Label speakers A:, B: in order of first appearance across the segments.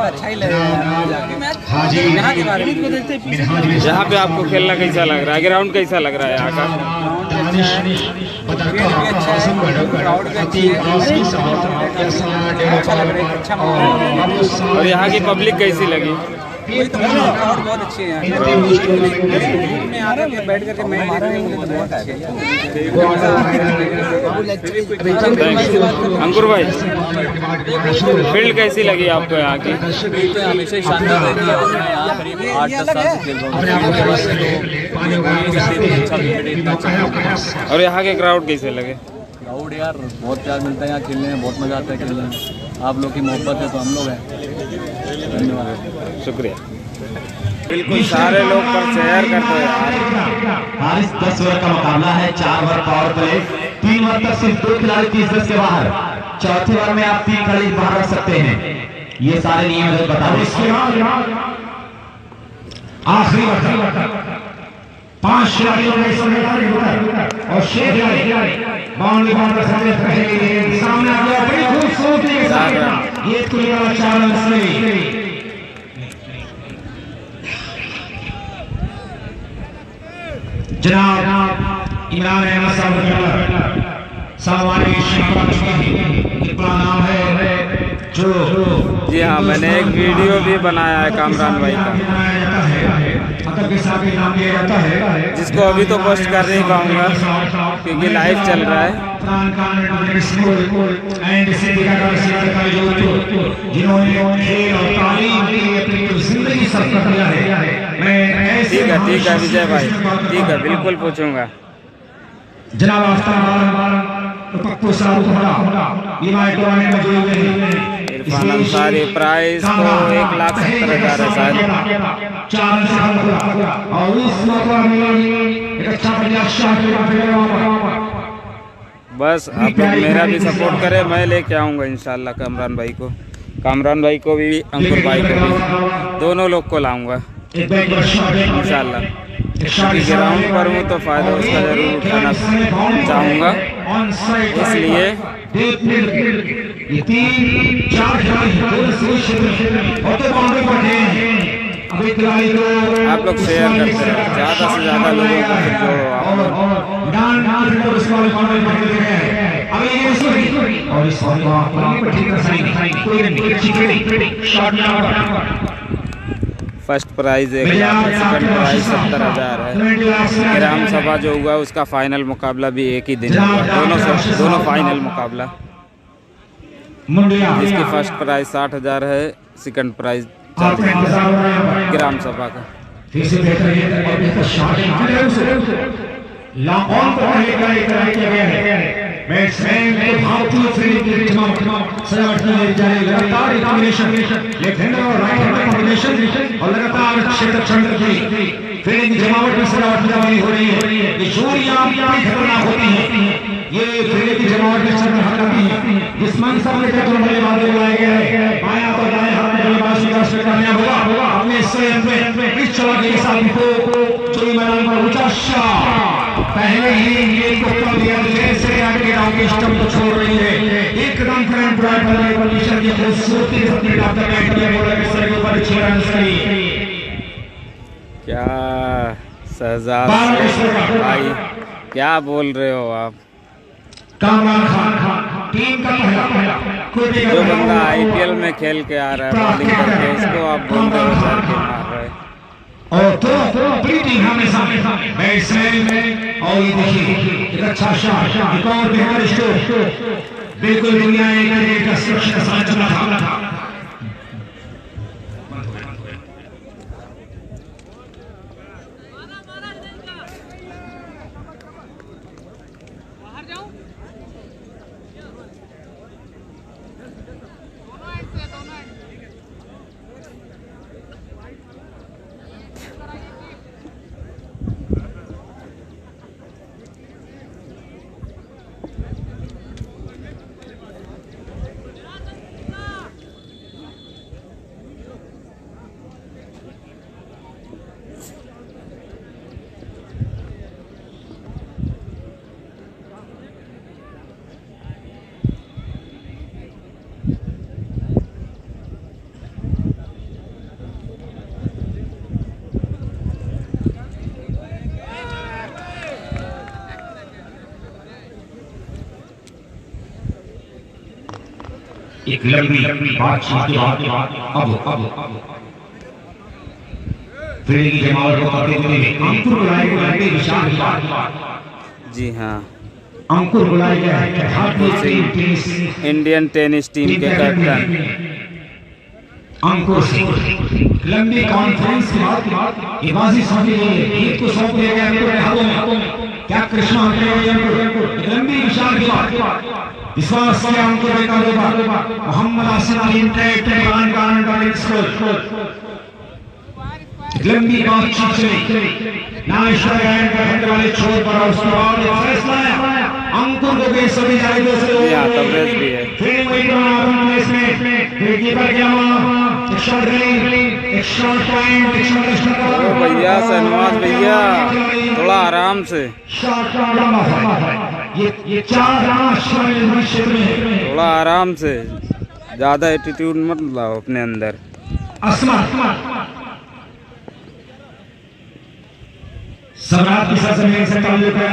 A: अच्छा ही लगेगा
B: हाजी
A: यहाँ के बारे में।
C: यहाँ पे आपको खेलना कैसा लग रहा है? ग्राउंड कैसा लग रहा है यहाँ का?
A: क्राउड भी अच्छी है, अच्छा लग रहा है, अच्छा माहौल है।
C: और यहाँ की पब्लिक कैसी लगी?
A: वही तो क्राउड बहुत अच्छी है यहाँ में आकर के बैठ करके मैच देख रहे हैं तो बहुत अच्छी है।
C: अंकुर भाई, फील्ड कैसी लगी आपको यहाँ की?
D: फील्ड तो हमेशा ही शानदार रहती है और मैं यहाँ करीब 8-10 साल से खेल रहा हूँ।
C: और यहाँ के क्राउड कैसे लगे?
D: क्राउड यार बहुत प्यार मिलता है यहाँ खेलने में, बहुत मज़ा आता है खेलने में। आप लोग की मोहब्बत है तो हम लोग हैं। धन्यवाद,
C: शुक्रिया। बिल्कुल सारे लोग पर शेयर करते हैं यार।
B: 10 ओवर का मुकाबला है, 4 ओवर पावर प्ले, 3 ओवर तक सिर्फ 2 खिलाड़ी 30-10 के बाहर, चौथे ओवर में आप 3 खिलाड़ी बाहर रख सकते हैं। ये सारे नियम बता दें। आखिरी ओवर 5 खिलाड़ियों में और 6 खिलाड़ी बाउंड्री सामने आ गया। बड़ी खूबसूरती के साथ ये तुलना 4 रन से जनाब इमरान अहमद साहब नाम है जो
C: जी हाँ, मैंने एक वीडियो भी बनाया है कामरान भाई का, जिसको अभी तो पोस्ट कर नहीं पाऊंगा क्योंकि लाइव चल रहा है। ठीक है विजय भाई, ठीक है, बिल्कुल पूछूंगा।
B: जनाब
C: इरफान अंसारी प्राइस तो 1,70,000 है शायद। बस आप लोग मेरा भी सपोर्ट करें, मैं लेके आऊँगा इंशाल्लाह कामरान भाई को भी अंकुर भाई को भी, दोनों लोग को लाऊंगा इंशाल्लाह। क्योंकि ग्राउंड पर हूँ तो फ़ायदा उसका जरूर उठाना चाहूँगा, इसलिए आप लोग शेयर करते हैं, ज़्यादा से ज़्यादा लोगों को फिर जोड़ो आप लोग। First prize 1 lakh, second prize 70,000 है। ग्राम सभा जो हुआ उसका फाइनल मुकाबला भी एक ही दिन हुआ, दोनों फाइनल मुकाबला, जिसकी फर्स्ट प्राइज़ 60,000 है, सेकंड प्राइज़ 40,000 ग्राम सभा का।
B: लगातार फील्डिंग जमावट में सजावट हो रही है। ये खतरनाक होती है, ये फील्डिंग की जमावट में हटाती है। जिस मंच में बल्लेबाज बुलाया गया है, बायां तो दाएं हाथ में बल्लेबाज कामयाब होगा अपने स्वयं में इस चला के साथ चोरी मैदान पर ऊंचा शॉट पहले ही ये को दिया, जैसे आगे के स्टंप को छोड़ रही है, एकदम फ्रंट ड्राइव पोजीशन की खूबसूरती से अपने डॉक्टर ने बोला कि सर के ऊपर 6 रन सही।
C: क्या शहजाद भाई, क्या बोल रहे हो आप?
B: कामरान खान टीम का पहला
C: जो बंदा IPL में खेल के आ रहा है बॉलिंग करके, उसको आप बोल रहे हो सर के मार रहे।
B: और तो प्रीति हमेशा बैट्समैन में, और ये देखिए एक अच्छा शॉट, एक और बेहतर स्ट्रोक, बिल्कुल दुनिया एक सुरक्षा साथ चला था। एक लंबी बातचीत के बाद अब फिर की जमावट को करते हुए अंकुर बुलाए को विशाल
C: जी हाँ,
B: अंकुर बुलाया गया है भारतीय टेनिस
C: इंडियन टेनिस टीम के कैप्टन
B: अंकुर सिंह। लंबी कॉन्फ्रेंस के बाद ये बाजी सौंपी गई है, गीत को सौंप दिया गया अंकुर के हाथों में। क्या कृष्णा अंकुर लंबी विशाल के बाद विश्वास से अंकुर का देवा मोहम्मद आसिफ इंटरनेट का लंबी बातचीत चली वाले छोर पर और उसके बाद फैसला आया अंकुर को के सभी जायदों से
C: तबरेज भी है।
B: फिर
C: भैया शहनवाज भैया थोड़ा आराम से,
B: ये 4 रन
C: थोड़ा आराम से, ज्यादा एटीट्यूड मत लाओ अपने अंदर।
B: सम्राट के साथ जमीन से ताल्लुक है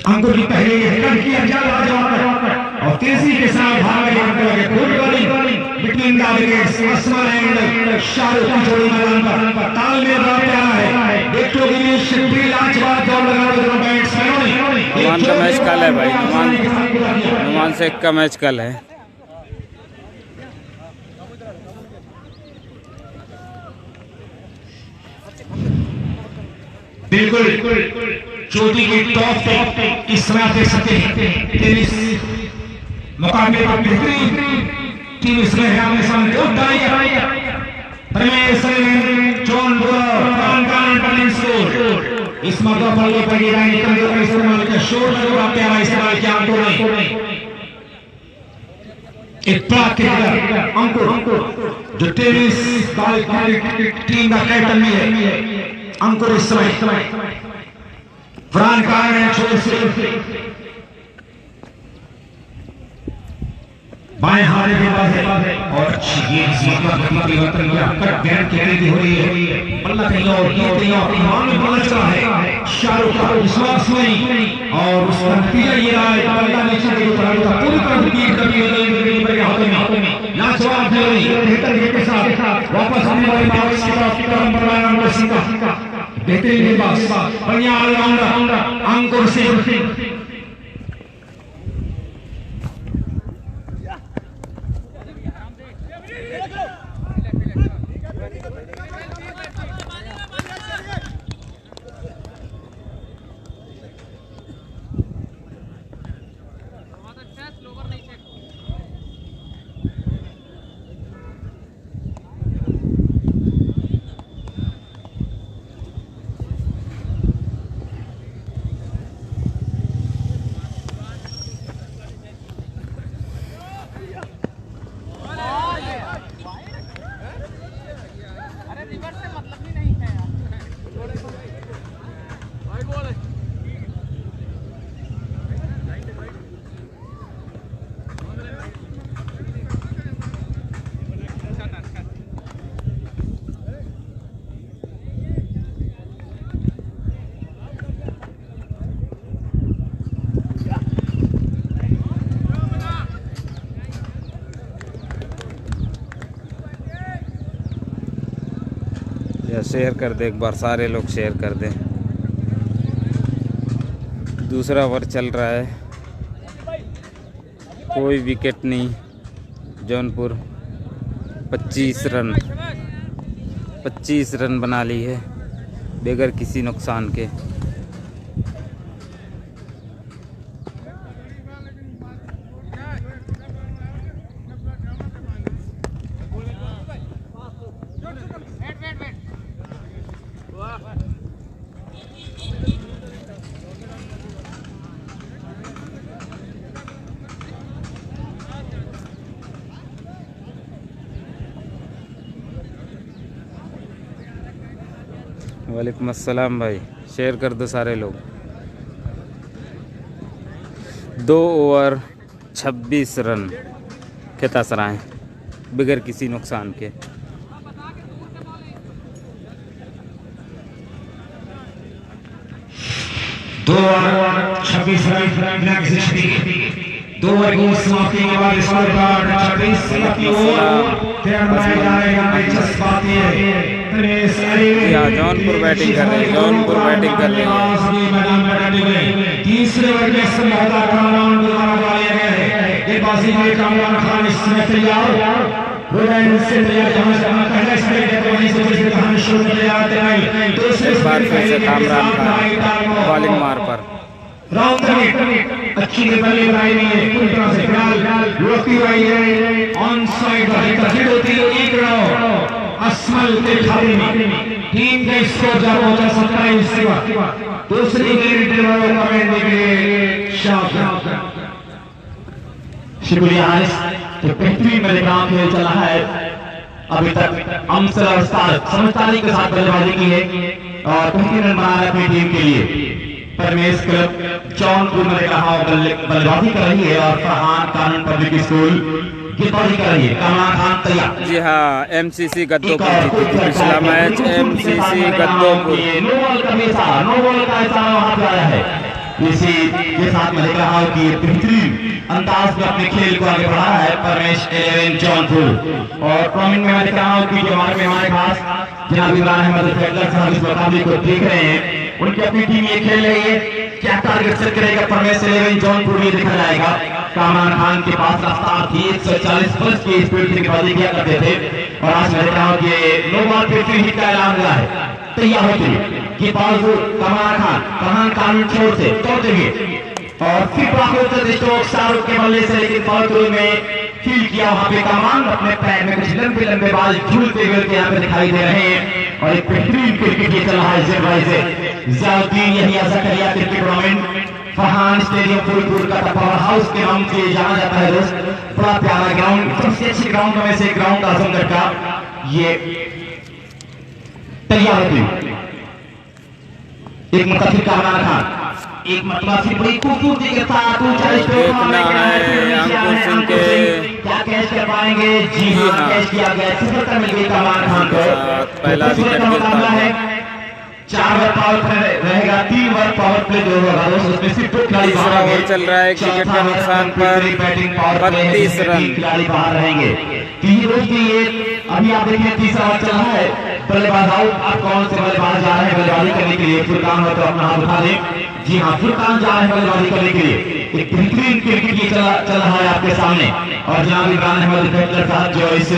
B: अंकुर की पहले हिट किया जाता और तेजी के साथ भाग गए good bowling between the wickets Asma and Shahrukh की जोड़ी मैदान पर तालमेल बड़ा प्यारा है। देखो गिरीश भी लाजवाब दौड़ लगा रहे हैं बैट्समैनों ने।
C: नुमान का मैच कल है भाई, नुमान शेख का मैच कल है।
B: बिल्कुल चोटी के टॉप पे इस तरह देख सकते हैं टेनिस मुकाबले पर बेहतरीन टीम इसमें है आमने सामने जॉन इस मौका पर ये पड़ेगा इस्तेमाल का शोर बड़ा प्यारा इस्तेमाल किया अंकुर ने। एक प्राकृतिक अंकुर जो टेनिस टीम का कैप्टन भी है अंकुर इस समय फरहान खान है छोर से बाएं हाथ के पास है और अच्छी गेंद मौका परिवर्तन किया कट बैट की गेंद हो रही है बल्ला कहीं और ईमान में बल्ला चला है शाहरुख का विश्वास नहीं और उसका नतीजा ये रहा है बल्ला नीचे की तरफ था पूरी तरह कीट करके बल्ले हाथों में लाजवाब बेहतर के साथ वापस आने वाली बारिश की तरफ नंबर सीधा बेहतरीन गेंदबाज बढ़िया ऑलराउंडर अंकुर सिंह।
C: या शेयर कर दे एक बार, सारे लोग शेयर कर दें। दूसरा ओवर चल रहा है, कोई विकेट नहीं। जौनपुर 25 रन बना ली है बगैर किसी नुकसान के। वालेकुम अस्सलाम भाई, शेयर कर दो सारे लोग। 2 ओवर 26 रन खेता सराय बगैर किसी नुकसान के।
B: दो ओवर 26 रन बिना किसी क्षति 2 ओवर की समाप्ति के बाद स्कोर कार्ड 26 की ओर तैयार बनाया जा रहा है। दिलचस्प बात ये है
C: जौनपुर बैटिंग कर रही है, जौनपुर बैटिंग कर रही है।
B: मैदान में डटे हुए तीसरे ओवर के समझौता कामरान द्वारा डाला गया है। ये बाजी में कामरान खान इस समय तैयार रुदैन से तैयार, जहां से हम पहले से देखते वहीं से दूसरी कहानी शुरू में तैयार थे। दूसरे
C: इस बार फिर से कामरान खान बॉलिंग मार पर
B: राउंड में अच्छी बल्ले बनाई नहीं है, पूरी तरह से फिलहाल रोकती हुई है। ऑन साइड हिट होती है 1 रन असमल के खाते में। टीम के स्कोर जा पहुंचा 27। दूसरी विकेट कमेंट के लिए शाबाश
E: शुक्रिया तो बेहतरीन मेरे काम खेल चला है अभी तक। अमसल और समझदारी के साथ बल्लेबाजी की है और बेहतरीन रन बना रहे अपनी टीम के लिए। परमेश क्लब जौनपुर में रहा बल्लेबाजी कर रही है और फरहान कानून पब्लिक स्कूल गेंदबाजी कर रही है। कामरान खान तैयार।
C: जी हाँ, एमसीसी गद्दोपुर जीती थी पिछला match. MCC Gaddopur
E: no ball का ऐसा वहां पे आया है। इसी के साथ मैं देख रहा हूँ कि बेहतरीन अंदाज में अपने खेल को आगे बढ़ा है परमेश 11 जौनपुर। और टूर्नामेंट में मैं देख रहा हूँ कि जो हमारे मेहमान खास जनाब इमरान अहमद फेडलर साहब इस मुकाबले को देख रहे हैं। उनकी अपनी टीम ये खेल रही है, क्या टारगेट सेट करेगा परमेश 11 जौनपुर में देखा जाएगा। कामरान खान के पास रफ्तार थी, 140 प्लस की स्पीड से गेंदबाजी किया करते थे और आज मैं देख रहा हूँ कि नो बॉल पे हिट का ऐलान हुआ है। तैयार होती है कि बाजू कामरान खान फरहान कानून छोड़ से तोड़ते हुए और फिर स्ट्रोक शाहरुख के बल्ले से, लेकिन फॉलो में फील किया वहां पे कामरान अपने पैर में कुछ लंबे बाल झूलते हुए यहाँ पे दिखाई दे रहे हैं। और एक बेहतरीन क्रिकेट ये चल रहा है Ziauddin Yahya Zakaria cricket tournament Farhan stadium Phulpur का पावर हाउस के नाम से जाना जाता है दोस्त। बड़ा प्यारा ग्राउंड, सबसे अच्छे ग्राउंड में से ग्राउंड आजमगढ़ का ये तैयार होती एक मतलब कामरान खान एक मतलब से बड़ी खूबसूरती के साथ
C: देखना है अंकुर सिंह के
E: क्या कैच कर पाएंगे। जी हाँ, कैच किया गया, सफलता मिल गई कामरान खान को।
C: पहला विकेट
E: मुकाबला है 4 ओवर पावर प्ले रहेगा, 3 ओवर पावर प्ले जो होगा उसमें सिर्फ 2 खिलाड़ी बाहर होंगे।
C: चल रहा है क्रिकेट के नुकसान पर 32 रन
E: खिलाड़ी बाहर रहेंगे। अभी आप देखिए तीसरा ओवर चल रहा है, बल्लेबाज आउट। अब कौन से बल्लेबाज जा रहे हैं बल्लेबाजी करने के लिए? फुरकान हो तो अपना हाथ उठा दें। जी हाँ, फुरकान जा रहे हैं बल्लेबाजी करने के लिए। एक बेहतरीन क्रिकेट ये चल रहा है आपके सामने। और जनाब इमरान अहमद फेडलर साहब जो इस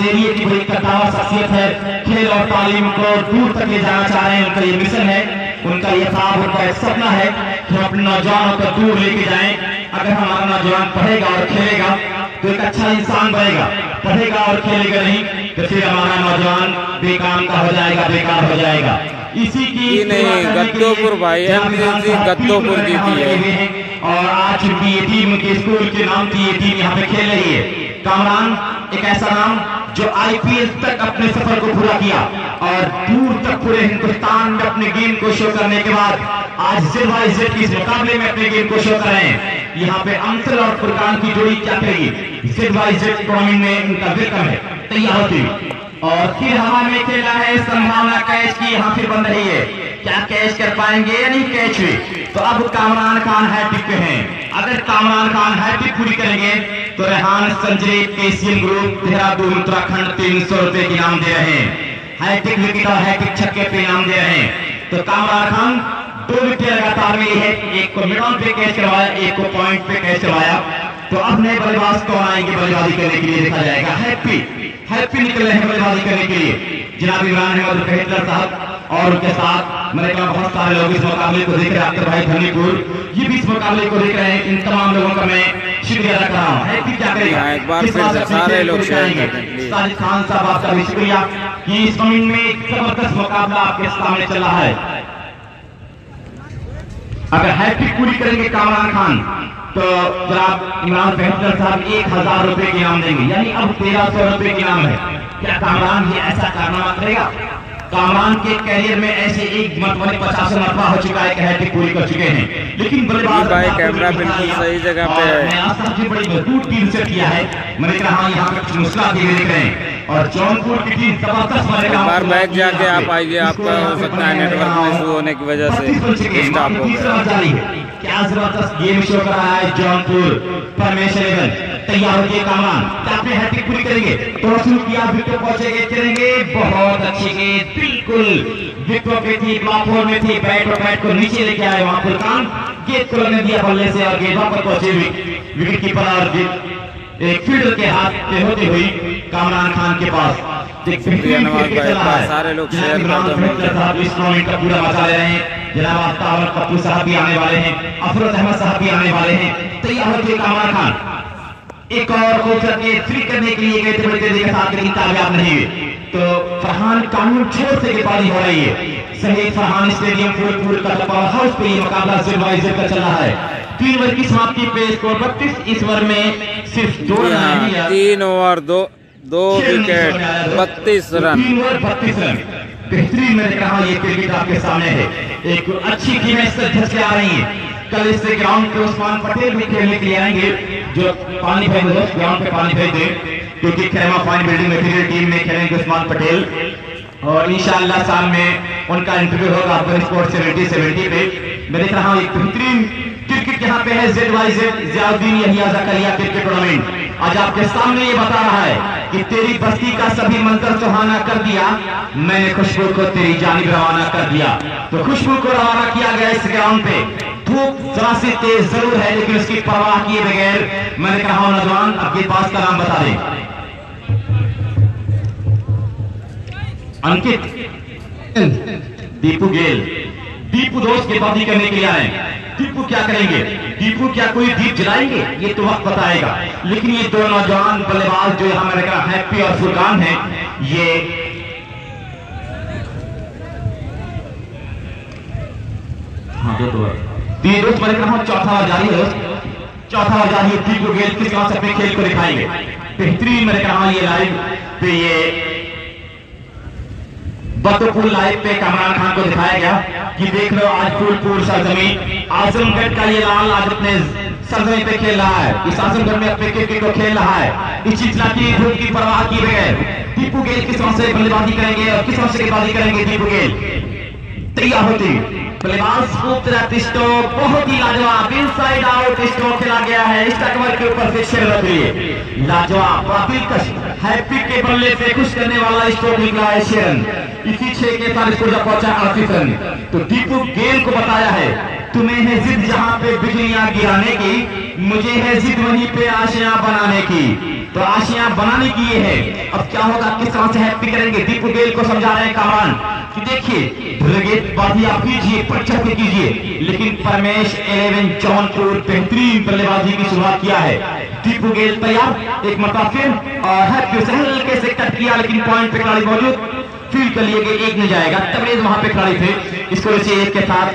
E: एरिया की बड़ी कद्दावर शख्सियत है, खेल और तालीम को दूर तक ले जाना चाह रहे हैं। उनका ये मिशन है, उनका ये ख्वाब, उनका एक सपना है कि हम अपने नौजवानों को दूर लेके जाएं। अगर हमारा नौजवान पढ़ेगा और खेलेगा तो एक अच्छा इंसान बनेगा, पढ़ेगा और खेलेगा नहीं तो फिर हमारा नौजवान बेकाम का हो जाएगा, बेकार हो जाएगा। इसी की
C: नहीं, गद्दोपुर भाई एमसीसी गद्दोपुर जीती है।
E: और आज चूंकि ये टीम के स्कूल के नाम की ये टीम यहाँ पे खेल रही है। कामरान एक ऐसा नाम जो आईपीएल तक अपने सफर को पूरा किया और दूर तक पूरे हिंदुस्तान में अपने गेम को शो करने के बाद आज ज़ेड के इस मुकाबले में अपने गेम को शो कर रहे हैं। यहाँ पे अंसल और फुरकान की जोड़ी क्या करेगी? ज़ेड टूर्नामेंट में उनका वेलकम है, तैयार होती। और फिर हवा में खेला है, संभावना कैच की यहाँ फिर बन रही है। क्या कैच कर पाएंगे या नहीं कैच हुई? तो अब कामरान खान हैट्रिक पे हैं। अगर कामरान खान हैट्रिक पूरी करेंगे तो रेहान संजय केसीएम ग्रुप देहरादून उत्तराखंड 300 रुपए के इनाम दे रहे हैं। हैट्रिक विकेट और हैट्रिक छक्के पे इनाम दे रहे हैं। तो कामरान खान 2 विकेट लगातार मिली है, एक को मिड ऑन पे कैच करवाया, एक को पॉइंट पे कैच करवाया। तो अब नए बल्लेबाज कौन आएंगे बल्लेबाजी करने के लिए देखा जाएगा। हैप्पी निकल रहे हैं बल्लेबाजी करने के लिए जनाब इमरान अहमद फेडलर साहब और उनके साथ मैंने कहा बहुत सारे लोग इस मुकाबले को देख रहे हैं। अख्तर भाई धनीपुर ये भी इस मुकाबले को देख रहे हैं। इन तमाम लोगों का मैं शुक्रिया अदा कर रहा हूँ। हैप्पी क्या करेगा?
C: एक बार फिर से सारे लोग
E: साजिद खान साहब आपका भी शुक्रिया कि इस जमीन में एक जबरदस्त मुकाबला आपके सामने चल रहा है। अगर हैट्रिक पूरी करेंगे कामरान खान तो जनाब इमरान फेडलर साहब 1000 रुपए के इनाम देंगे, यानी अब 1300 रुपए के इनाम है। क्या कामरान ये ऐसा कारनामा करेगा? कामरान के कैरियर में ऐसे एक मतलब 50 मरतबा हो चुका है कि हैट्रिक पूरी कर चुके हैं, लेकिन बल्लेबाज
C: भाई कैमरा बिल्कुल सही जगह पे है।
E: मैं आज सबसे बड़ी मजबूत टीम से किया है। मैंने कहा यहाँ पे कुछ मुश्किल भी देख रहे हैं और जौनपुर की टीम जबरदस्त बनेगा।
C: बार बैक जाके आप आइए, आपका हो सकता है नेटवर्क में इशू होने की वजह से स्टॉप हो गया।
E: क्या जबरदस्त गेम शो कर रहा है जौनपुर परमेश 11। तैयार होगी कामरान, क्या अपने हैट्रिक पूरी करेंगे? थोड़ा शुरू किया, विकेट पहुंचेंगे, करेंगे, बहुत अच्छी गेंद, बिल्कुल विकेट पे थी, ब्लॉक होल में थी, बैट और बैट को नीचे लेके आए वहां फुरकान, गेंद को लगने दिया बल्ले से और गेंद पर पहुंचे विकेट कीपर और एक फील्डर के हाथ पे होती हुई कामरान खान के पास।
C: सारे लोग शेयर
E: इस टूर्नामेंट का पूरा मजा ले रहे हैं। जनाब आफ्ताब कपूर साहब भी आने वाले हैं, अफरोज अहमद साहब भी आने वाले हैं। तैयार होते कामरान खान एक और खूबसूरत गेंद फ्री करने के लिए गए थे बड़ी तेजी के साथ, लेकिन कामयाब नहीं हुए। तो फरहान कानून छोर से गेंदबाजी हो रही है। शहीद फरहान स्टेडियम फूलपुर का पावर हाउस पे ये मुकाबला जिल का चल रहा है। 3 ओवर की समाप्ति पे स्कोर 32, इस ओवर में सिर्फ 2 run.
C: 3 over 2 wicket 32 run.
E: 3 over 32 run, बेहतरीन। मैंने कहा ये क्रिकेट आपके सामने है, एक अच्छी टीम धस के आ रही है। कल इस ग्राउंड पे उस्मान पटेल भी खेलने के लिए आएंगे, जो पानी फेंक दो ग्राउंड पे पानी फेंक दे, क्योंकि खेमा फाइन बिल्डिंग मटेरियल टीम में खेलेंगे उस्मान पटेल। और इंशाअल्लाह शाम में उनका इंटरव्यू होगा अफगान स्पोर्ट 70 पे। मैं देख रहा हूँ एक बेहतरीन क्रिकेट यहाँ पे है। ZYZ Ziauddin Yahya Zakaria cricket tournament आज आपके सामने ये बता रहा है कि तेरी बस्ती का सभी मंजर सुहाना कर दिया, मैंने खुशबू को तेरी जानिब रवाना कर दिया। तो खुशबू को रवाना किया गया इस ग्राउंड पे। धूप जरा सी तेज जरूर है, लेकिन उसकी परवाह किए बगैर मैंने कहा नौजवान आपके पास का नाम बता दें। अंकित, दीपू गेल, दीपू दोस्त गेंदबाजी करने के लिए आए। दीपू क्या करेंगे? दीपू क्या कोई दीप जलाएंगे? ये तो वक्त बताएगा। लेकिन ये दो नौजवान बल्लेबाज जो यहां मैंने कहा हैप्पी और फुरकान है, ये हाँ तीन दोस्त मैंने कहा चौथा जारी है, चौथा जारी है। दीपू गेल किस तरह से अपने खेल को दिखाएंगे? बेहतरीन मैंने कहा ये लाइव पे ये बतपुर लाइव पे कामरान खान को दिखाया गया कि देख लो आज फूलपुर सरजमी आजमगढ़ का ये लाल आज अपने सरजमी पे खेल रहा है, इस आजमगढ़ में अपने क्रिकेट को खेल रहा है। इस चिंता की धूप की परवाह किए बगैर दीपू गेल किस तरह से बल्लेबाजी करेंगे और किस तरह से गेंदबाजी करेंगे? दीपू गेल तैयार होती, बल्लेबाज खूबसूरत स्ट्रोक, बहुत ही लाजवाब इनसाइड आउट स्ट्रोक खेला गया है। इस कवर के ऊपर से छेड़ रख लिए, लाजवाब दिलकश हैप्पी के बल्ले से खुश करने वाला स्ट्रोक निकला है शेरन। इसी 6 के साथ स्कोर पहुंचा 38 रन। तो दीपू गेल को बताया है तुम्हें है जिद जहां पे बिजलियां गिराने की, मुझे है जिद वहीं पे आशियां बनाने की। तो आशियां बनाने की ये है, अब क्या होगा किस तरह से हैप्पी करेंगे? दीपू गेल को समझा रहे हैं कामरान कि देखिए गेंदबाजी आप कीजिए, पच्चा के कीजिए, लेकिन परमेश 11 जौनपुर बेहतरीन बल्लेबाजी की शुरुआत किया है। दीपू गेल तैयार, एक मरतबा फिर और हैप्पी से हल्के से कट किया, लेकिन पॉइंट पे खिलाड़ी मौजूद, फील्ड के लिए एक नहीं जाएगा। तबरेज वहां पे खिलाड़ी थे। स्कोर से 1 के साथ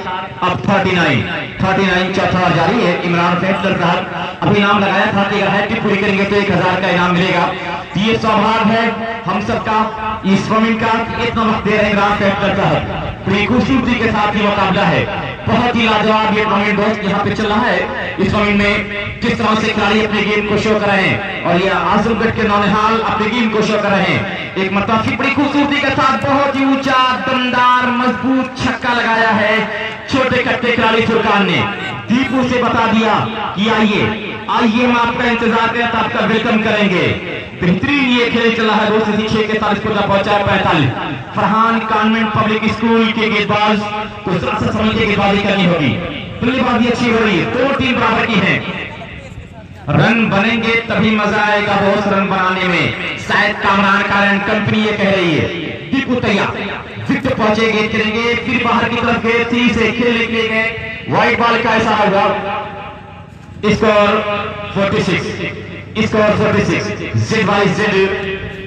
E: अब 39 चौथा जारी है। इमरान फैसलर साहब अभी नाम लगाया था कि अगर हैट्रिक पूरी करेंगे तो 1000 का इनाम मिलेगा। ये सौभाग्य है हम सबका, इस टूर्नामेंट का इतना वक्त दे रहे हैं इमरान फैसलर साहब। बड़ी खूबसूरती के साथ ये मुकाबला है, बहुत ही लाजवाब ये टूर्नामेंट दोस्त यहाँ पे चल रहा है। इस टूर्नामेंट में किस तरह से खिलाड़ी अपने गेम को शो कर रहे हैं और ये आजमगढ़ के नौनिहाल अपने गेम को शो कर रहे हैं। एक मतलब बड़ी खूबसूरती के साथ बहुत ही ऊंचा दमदार मजबूत छक्का लगाया है छोटे कट्टे खिलाड़ी फुरकान ने। दीपू से बता दिया कि आइए हम आपका इंतजार करें तो आपका वेलकम करेंगे। बेहतरीन ये खेल चला है। 2 से 6 के साथ पहुंचा 45। फरहान कॉन्वेंट पब्लिक स्कूल के गेंदबाज को समझ के गेंदबाजी करनी होगी। बल्लेबाजी अच्छी हो रही है, 2 टीम बराबर की है। रन बनेंगे तभी मजा आएगा दोस्त रन बनाने में, शायद कामरान कारण कंपनी ये कह रही है। दीपू तैयार, विकेट पहुंचेंगे, करेंगे फिर बाहर की तरफ गए, 3 से खेलने के लिए गए, व्हाइट बॉल का ऐसा होगा। स्कोर 46 ZYZ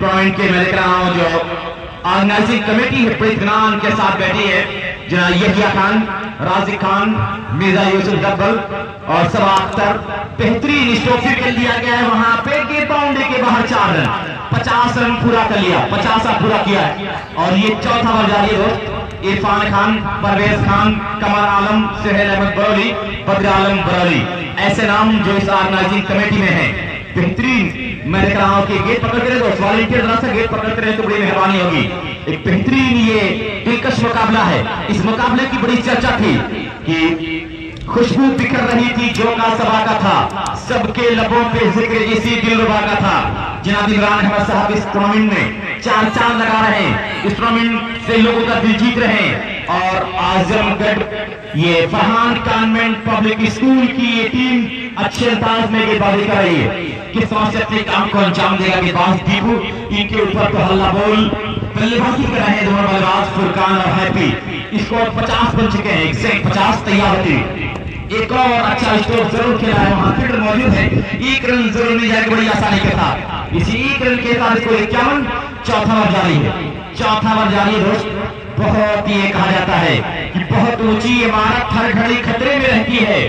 E: पॉइंट के मैं देख रहा हूं जो ऑर्गेनाइजिंग कमेटी है बड़े इत्मीनान के साथ बैठी है। जनाब यहिया खान, राजिक खान, मिर्जा यूसुफ डब्बल और सबा अख्तर। बेहतरीन स्ट्रोक खेल दिया गया है वहां पे कि बाउंड्री के बाहर 4 रन, 50 रन पूरा कर लिया, 50 पूरा किया है। और ये चौथा बॉल जारी है दोस्त। इरफान खान, परवेज खान, कमर आलम, सुहेल अहमद बरौली, बद्र आलम बरौली, ऐसे नाम जो इस ऑर्गेनाइजिंग कमेटी में है। बेहतरीन मैं देख रहा हूं कि गेट पकड़ते रहे दोस्त, वॉलंटियर तरह से गेट पकड़ते रहे तो बड़ी मेहरबानी होगी। एक बेहतरीन ये दिलकश मुकाबला है। इस मुकाबले की बड़ी चर्चा थी कि खुशबू बिखर रही थी जो का सभा का था, सबके लबों पे जिक्र इसी दिलरुबा का था। जनाब इमरान अहमद साहब इस टूर्नामेंट में 4 चांद लगा रहे हैं, इस टूर्नामेंट से लोगों का दिल जीत रहे हैं। और आजमगढ़ ये फरहान कॉन्वेंट पब्लिक स्कूल की ये टीम अच्छे अंदाज में गेंदबाजी कर रही है। किस तरह से अपने काम को अंजाम देगा गेंदबाज दीपू, इनके ऊपर तो हल्ला बोल बल्लेबाजी कर रहे हैं दोनों बल्लेबाज फुरकान और हैप्पी। स्कोर 50 बन चुके हैं, 150 तैयार होती। एक और अच्छा स्कोर जरूर खेला है, वहां फील्डर मौजूद है, एक रन जरूर मिल जाएगा बड़ी आसानी के साथ। इसी एक रन के साथ इसको 51, चौथा ओवर जारी है, चौथा ओवर जारी है दोस्त। बहुत ही कहा जाता है कि बहुत ऊंची इमारत हर घड़ी खतरे में रहती है,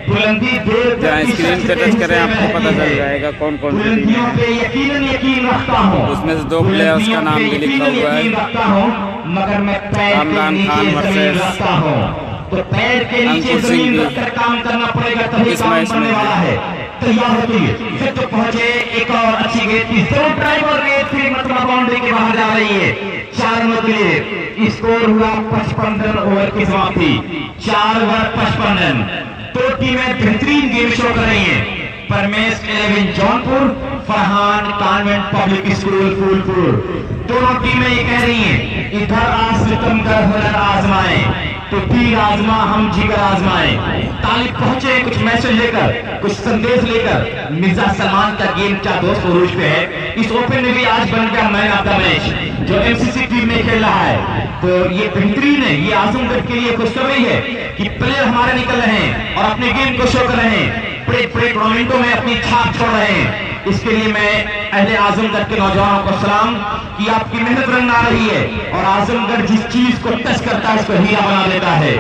E: बुलंदी देर
C: स्क्रीन से टच करें आपको पता चल जाएगा कौन कौन सी टीम है।
E: पे यकीन रखता हूँ,
C: उसमें से 2 प्लेयर्स का नाम भी लिखा हुआ है,
E: रखता हूँ, मगर मैं पैर के नीचे जमीन रखता हूँ। तो पैर के नीचे जमीन रखकर काम करना पड़ेगा, तभी काम बनने वाला है। तैयार होती है, फिर तो पहुंचे एक और अच्छी गेंद की जरूर ड्राइव और गेंद फिर मतलब बाउंड्री के बाहर जा रही है। 4 रनों के लिए स्कोर हुआ 55 रन, ओवर की समाप्ति 4 ओवर 55 रन। 2 टीमें बेहतरीन गेम शो कर रही हैं, Paramesh 11 Jaunpur, Farhan convent public school Phulpur. दोनों टीमें ये कह रही हैं इधर आसम कर हुनर आजमाए, तो तीर आजमा हम जिगर आजमाए। तालिब पहुंचे कुछ मैसेज लेकर, कुछ संदेश लेकर। मिर्जा सलमान का गेम क्या दोस्त उरूज पे है, इस ओपन में भी आज बन गया मैन ऑफ द मैच जो एमसीसी टीम में खेल रहा है। तो ये बेहतरीन है, ये आजमगढ़ के लिए खुशखबरी है कि प्लेयर हमारे निकल रहे हैं और अपने गेम को शो कर रहे हैं, बड़े बड़े टूर्नामेंटों में अपनी छाप छोड़ रहे हैं। इसके लिए मैं अहले आजमगढ़ के नौजवानों को सलाम कि आपकी मेहनत रंग आ रही है और आजमगढ़ जिस चीज को टच करता है उसको हीरा बना देता है।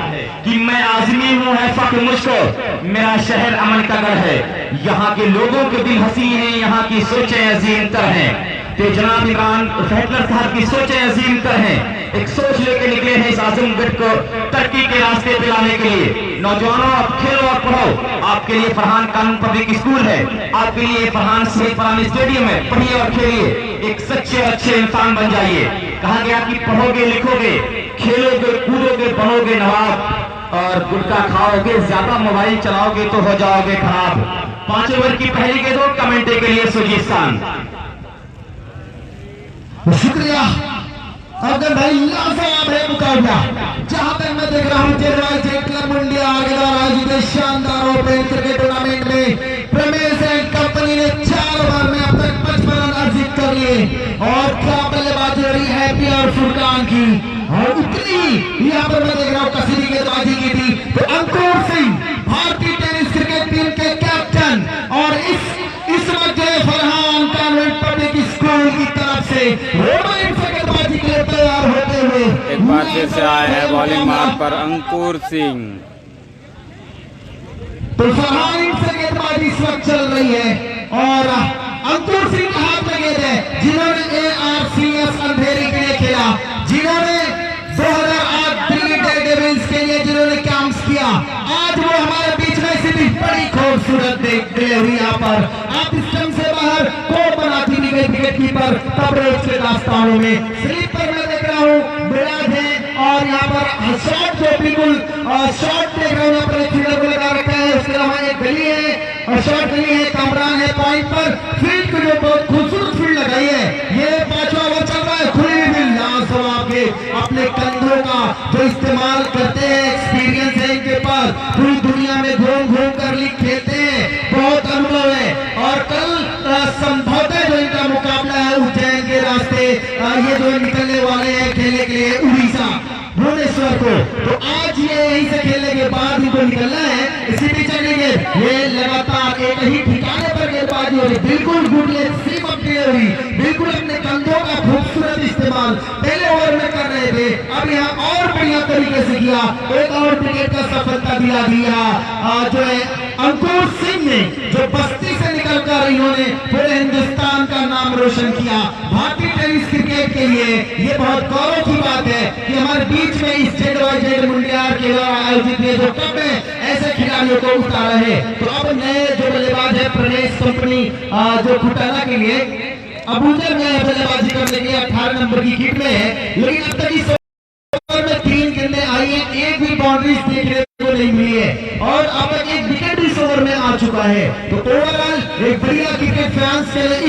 E: कि मैं आजमी हूं है फख्र मुझको, मेरा शहर अमन का गढ़ है, यहाँ के लोगों के दिल हसी हैं, यहाँ की सोचें अजीम तर हैं। तो जनाब इमरान फैटलर साहब की सोचें अजीम तर हैं, एक सोच लेके निकले हैं इस आजमगढ़ को तरक्की के रास्ते पे लाने के लिए। नौजवानों आप खेलो और पढ़ो, आपके लिए फरहान कॉन्वेंट पब्लिक स्कूल है, आपके लिए फरहान शहीद फरहान स्टेडियम है, पढ़िए और खेलिए, एक सच्चे अच्छे इंसान बन जाइए। कहा गया कि पढ़ोगे लिखोगे खेलोगे कूदोगे बनोगे नवाब, और गुटखा खाओगे ज्यादा मोबाइल चलाओगे तो हो जाओगे खराब। 5 ओवर की पहली गेंद कमेंटे के लिए सुजीस्तान।
B: शुक्रिया अफजल भाई, लाजवाब है मुकाबला। जहां तक मैं देख रहा हूं जेड क्लब मंडिया आगेदार आयोजित शानदार ओपन क्रिकेट टूर्नामेंट में प्रमेश एंड कंपनी ने 4 ओवर में अब तक 55 रन अर्जित कर लिए और क्या बल्लेबाजी हो रही है हैप्पी और फुरकान की। और उतनी यहाँ पर मैं देख रहा हूँ कसीदी गेंदबाजी की थी तो अंकुर सिंह भारतीय टेनिस क्रिकेट टीम के कैप्टन और इस वक्त जो फरहान कॉन्वेंट पब्लिक स्कूल की तरफ से गेंदबाजी के लिए तैयार होते हुए
C: एक बार फिर से आए हैं बॉलिंग मार्ग पर अंकुर सिंह।
B: तो फरहान से गेंदबाजी इस वक्त चल रही है और अंकुर सिंह के हाथ में गेंद है, जिन्होंने ARCS अंधेरी के लिए खेला, जिन्होंने 2008 दिल्ली डेयरडेविल्स के लिए जिन्होंने कैंप्स किया, आज वो हमारे बीच में सिर्फ बड़ी खूबसूरत देखते हुए यहाँ पर आप स्टंप से बाहर कोर्ट बनाती हुई गई विकेट कीपर कवरेज के दास्तानों में स्लिप पर मैं देख रहा हूँ बिराज है और यहाँ पर शॉट जो बिल्कुल शॉट देख रहा हूँ, यहाँ पर एक फील्डर को लगा रखा है, उसके अलावा एक गली है और शॉट गली है, कामरान है पॉइंट पर। फील्ड को जो बहुत खूबसूरत फील्ड लगाई है, ये 5वां ओवर चल रहा है, खुली हुई फील्ड लाजवाब के अपने कंधों का जो इस्तेमाल करते हैं, एक्सपीरियंस है इनके पास, पूरी दुनिया में घूम घूम कर लीग खेलते हैं, बहुत अनुभव है। और कल संभवतः जो इनका मुकाबला है उज्जैन के रास्ते ये जो निकलने वाले हैं खेलने के लिए उड़ीसा भुवनेश्वर को, तो आज ये यहीं से खेलने के बाद इनको निकलना है। इसी बीच ये लगातार एक ही ठिकाने पर गेंदबाजी हो रही, बिल्कुल good leg slip up delivery, बिल्कुल अपने कंधों का खूबसूरत इस्तेमाल पहले ओवर में कर रहे थे, अब यहाँ और बढ़िया तरीके से किया, एक और विकेट का सफलता दिला दिया जो है अंकुर सिंह ने, जो बस्ती से निकलकर इन्होंने पूरे हिंदुस्तान का नाम रोशन किया। भारतीय टेनिस क्रिकेट के लिए ये बहुत गौरव की बात है कि हमारे बीच में इस जेड मुंडियार के द्वारा आयोजित ये जो कप है ऐसे खिलाड़ियों को उतारा है। तो अब नए जो बल्लेबाज है प्रदेश कंपनी जो खुटाना के लिए अबूजर में बल्लेबाजी करने के 18 नंबर की किट में है, लेकिन अब तक इस ओवर में 3 गेंदें आई है, एक भी बाउंड्री देखने को नहीं मिली है और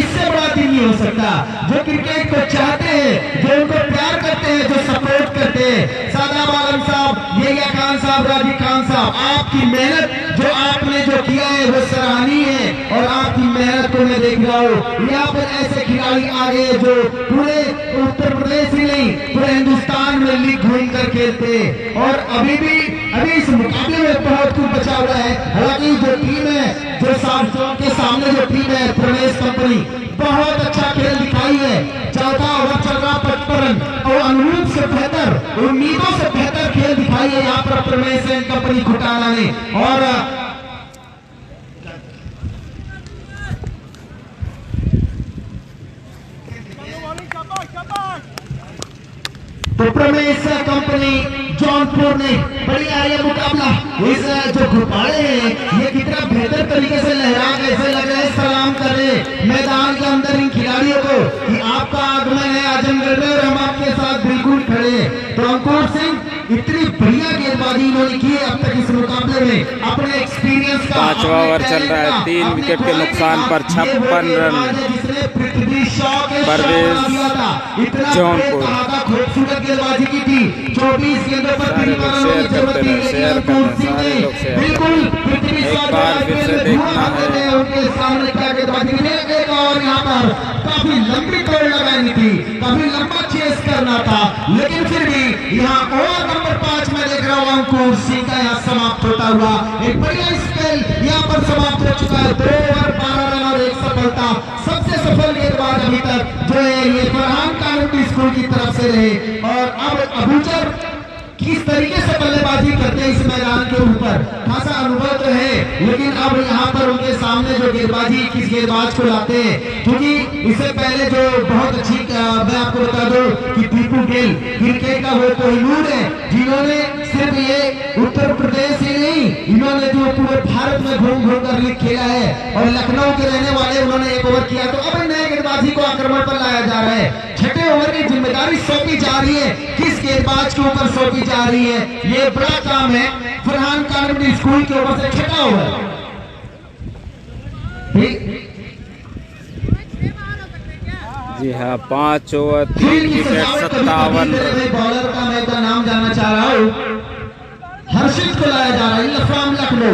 B: इससे बड़ा दिन नहीं हो सकता। जो क्रिकेट को चाहते हैं, जो उनको प्यार करते हैं, जो सपोर्ट करते हैं, सादाब आलम साहब, येहिया खान साहब, राजीव खान साहब, आपकी मेहनत जो आपने जो किया है वो सराहनीय है और आपकी मेहनत को मैं देख रहा हूँ। यहाँ पर ऐसे खिलाड़ी आ गए जो पूरे उत्तर प्रदेश ही नहीं पूरे हिंदुस्तान में लीग घूम कर खेलते हैं और अभी इस मुकाबले में बहुत कुछ बचा हुआ है। हालांकि जो टीम है, जो के सामने जो टीम है प्रवेश कंपनी, बहुत अच्छा खेल दिखाई है। चौथा ओवर चल रहा 55 रन और अनुरूप से बेहतर, उम्मीदों से बेहतर खेल दिखाई है यहाँ पर प्रवेश कंपनी घोटाला ने। और तो प्रमेश कंपनी जौनपुर ने बढ़िया ये मुकाबला, इस जो घुपाड़े हैं ये कितना बेहतर तरीके से लहरा के ऐसे लग रहे सलाम कर रहे मैदान के अंदर इन खिलाड़ियों को कि आपका आगमन है आजमगढ़ में और हम आपके साथ बिल्कुल खड़े हैं। तो अंकुर सिंह इतनी बढ़िया गेंदबाजी इन्होंने की है अब तक इस मुकाबले में, अपने एक्सपीरियंस का।
C: 5वां ओवर चल रहा है, 3 विकेट के नुकसान पर 56 रन परवेज जौनपुर।
B: खूबसूरत गेंदबाजी की थी, 24 गेंदों पर 3 रन
C: शेयर करते रहे, शेयर करते सारे लोग शेयर।
B: बिल्कुल
C: एक बार फिर से देखना है
B: उनके सामने क्या गेंदबाजी की एक और यहाँ पर काफी लंबी दौड़ लगानी थी, काफी लंबा चेस करना था, लेकिन फिर भी यहाँ ओवर नंबर 5 में देख रहा हूँ अंकुर सिंह का यहाँ समाप्त होता हुआ एक बढ़िया स्पेल यहाँ पर समाप्त हो चुका है। 2 ओवर 12 रन और 1 सफलता। सबसे सफल गेंदबाज अभी तक जो है ये फरहान कानूनी स्कूल की तरफ से रहे। और अब अबूजर किस तरीके से बल्लेबाजी करते हैं इस मैदान के ऊपर खासा अनुभव तो है, लेकिन अब यहाँ पर उनके सामने जो गेंदबाजी किस गेंदबाज को लाते हैं, क्योंकि इससे पहले जो बहुत अच्छी मैं आपको बता दूं कि दीपू गेल क्रिकेट का वो कोहिनूर है जिन्होंने सिर्फ ये उत्तर प्रदेश ही नहीं, इन्होंने जो पूरे भारत में घूम घूम कर लीग खेला है और लखनऊ के रहने वाले उन्होंने 1 ओवर किया। तो अब नए गेंदबाजी को आक्रमण पर लाया जा रहा है, 6ठे ओवर की जिम्मेदारी सौंपी जा रही है, किस गेंदबाज के ऊपर सौंपी जा रही है, ये बड़ा काम है फरहान कानूनी स्कूल के ऊपर से 6ठा ओवर।
C: जी हाँ, 5 ओवर 3 विकेट 57 रन।
B: बॉलर का मैं तो नाम जानना चाह रहा हूँ, हर्षित को लाया जा रहा है फ्रॉम लखनऊ,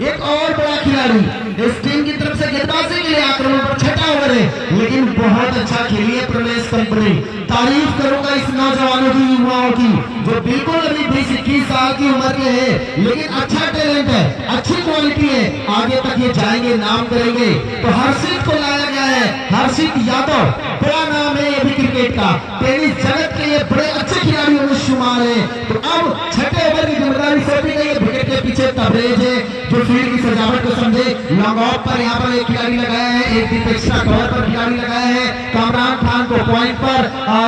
B: एक और बड़ा खिलाड़ी इस टीम की तरफ से गेंदबाजी के लिए आक्रमण पर 6ठा ओवर है, लेकिन बहुत अच्छा खेली है प्रवेश कंपनी। तारीफ करूंगा इस नौजवानों की, युवाओं की, जो बिल्कुल अभी 20-21 साल की उम्र के हैं, लेकिन अच्छा टैलेंट है, अच्छी क्वालिटी है, आगे तक ये जाएंगे, नाम करेंगे। तो हर्षित को लाया गया है, हर्षित यादव, बड़ा नाम है ये भी क्रिकेट का, टेनिस जगत के ये बड़े अच्छे खिलाड़ियों में शुमार है। तो अब 6ठे ओवर की जिम्मेदारी सौंपी गई है, विकेट के पीछे तबरेज है जो फील्ड की सजावट को समझे, लॉन्ग ऑफ पर यहाँ पर एक खिलाड़ी लगाया है, एक दीप एक्स्ट्रा कवर पर खिलाड़ी लगाया है, कामरान खान को पॉइंट पर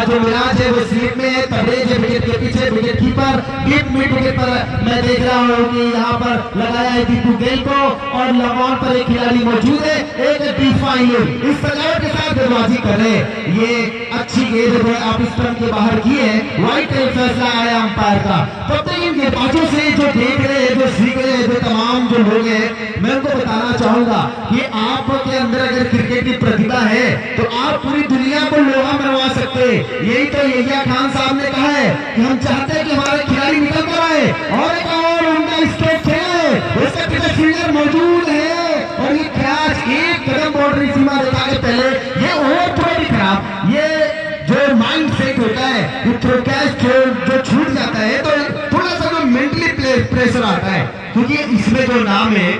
B: जो मिराज है वो स्लिप में है, तबरेज है विकेट के पीछे, wicket keeper deep mid wicket पर मैं देख रहा हूँ कि यहाँ पर लगाया है दीपू गेल को और लॉन्ग ऑन पर एक खिलाड़ी मौजूद है, एक डिफाइन इस सजावट के साथ गेंदबाजी करे। ये अच्छी गेंद है आप स्टंप के बाहर की है, व्हाइट फैसला आया अंपायर का। तब तक इन गेंदबाजों से जो देख रहे हैं, जो सीख रहे हैं, जो तमाम जो लोग हैं, मैं उनको बताना चाहूंगा कि आपके अंदर अगर क्रिकेट की प्रतिभा है तो आप पूरी दुनिया को लोहा मनवा सकते हैं। यही तो येहिया खान साहब ने कहा है कि हम चाहते हैं कि हमारे खिलाड़ी निकल कर आए और एक और उनका स्ट्रोक खेले, उसका पीछे फील्डर मौजूद है और ये कैच एक कदम बाउंड्री सीमा रेखा के पहले, ये ओवर थोड़ा भी खराब, ये जो माइंड सेट होता है, ये थ्रो कैच जो छूट जाता है तो थोड़ा सा जो मेंटली प्रेशर आता है, क्योंकि इसमें जो नाम है,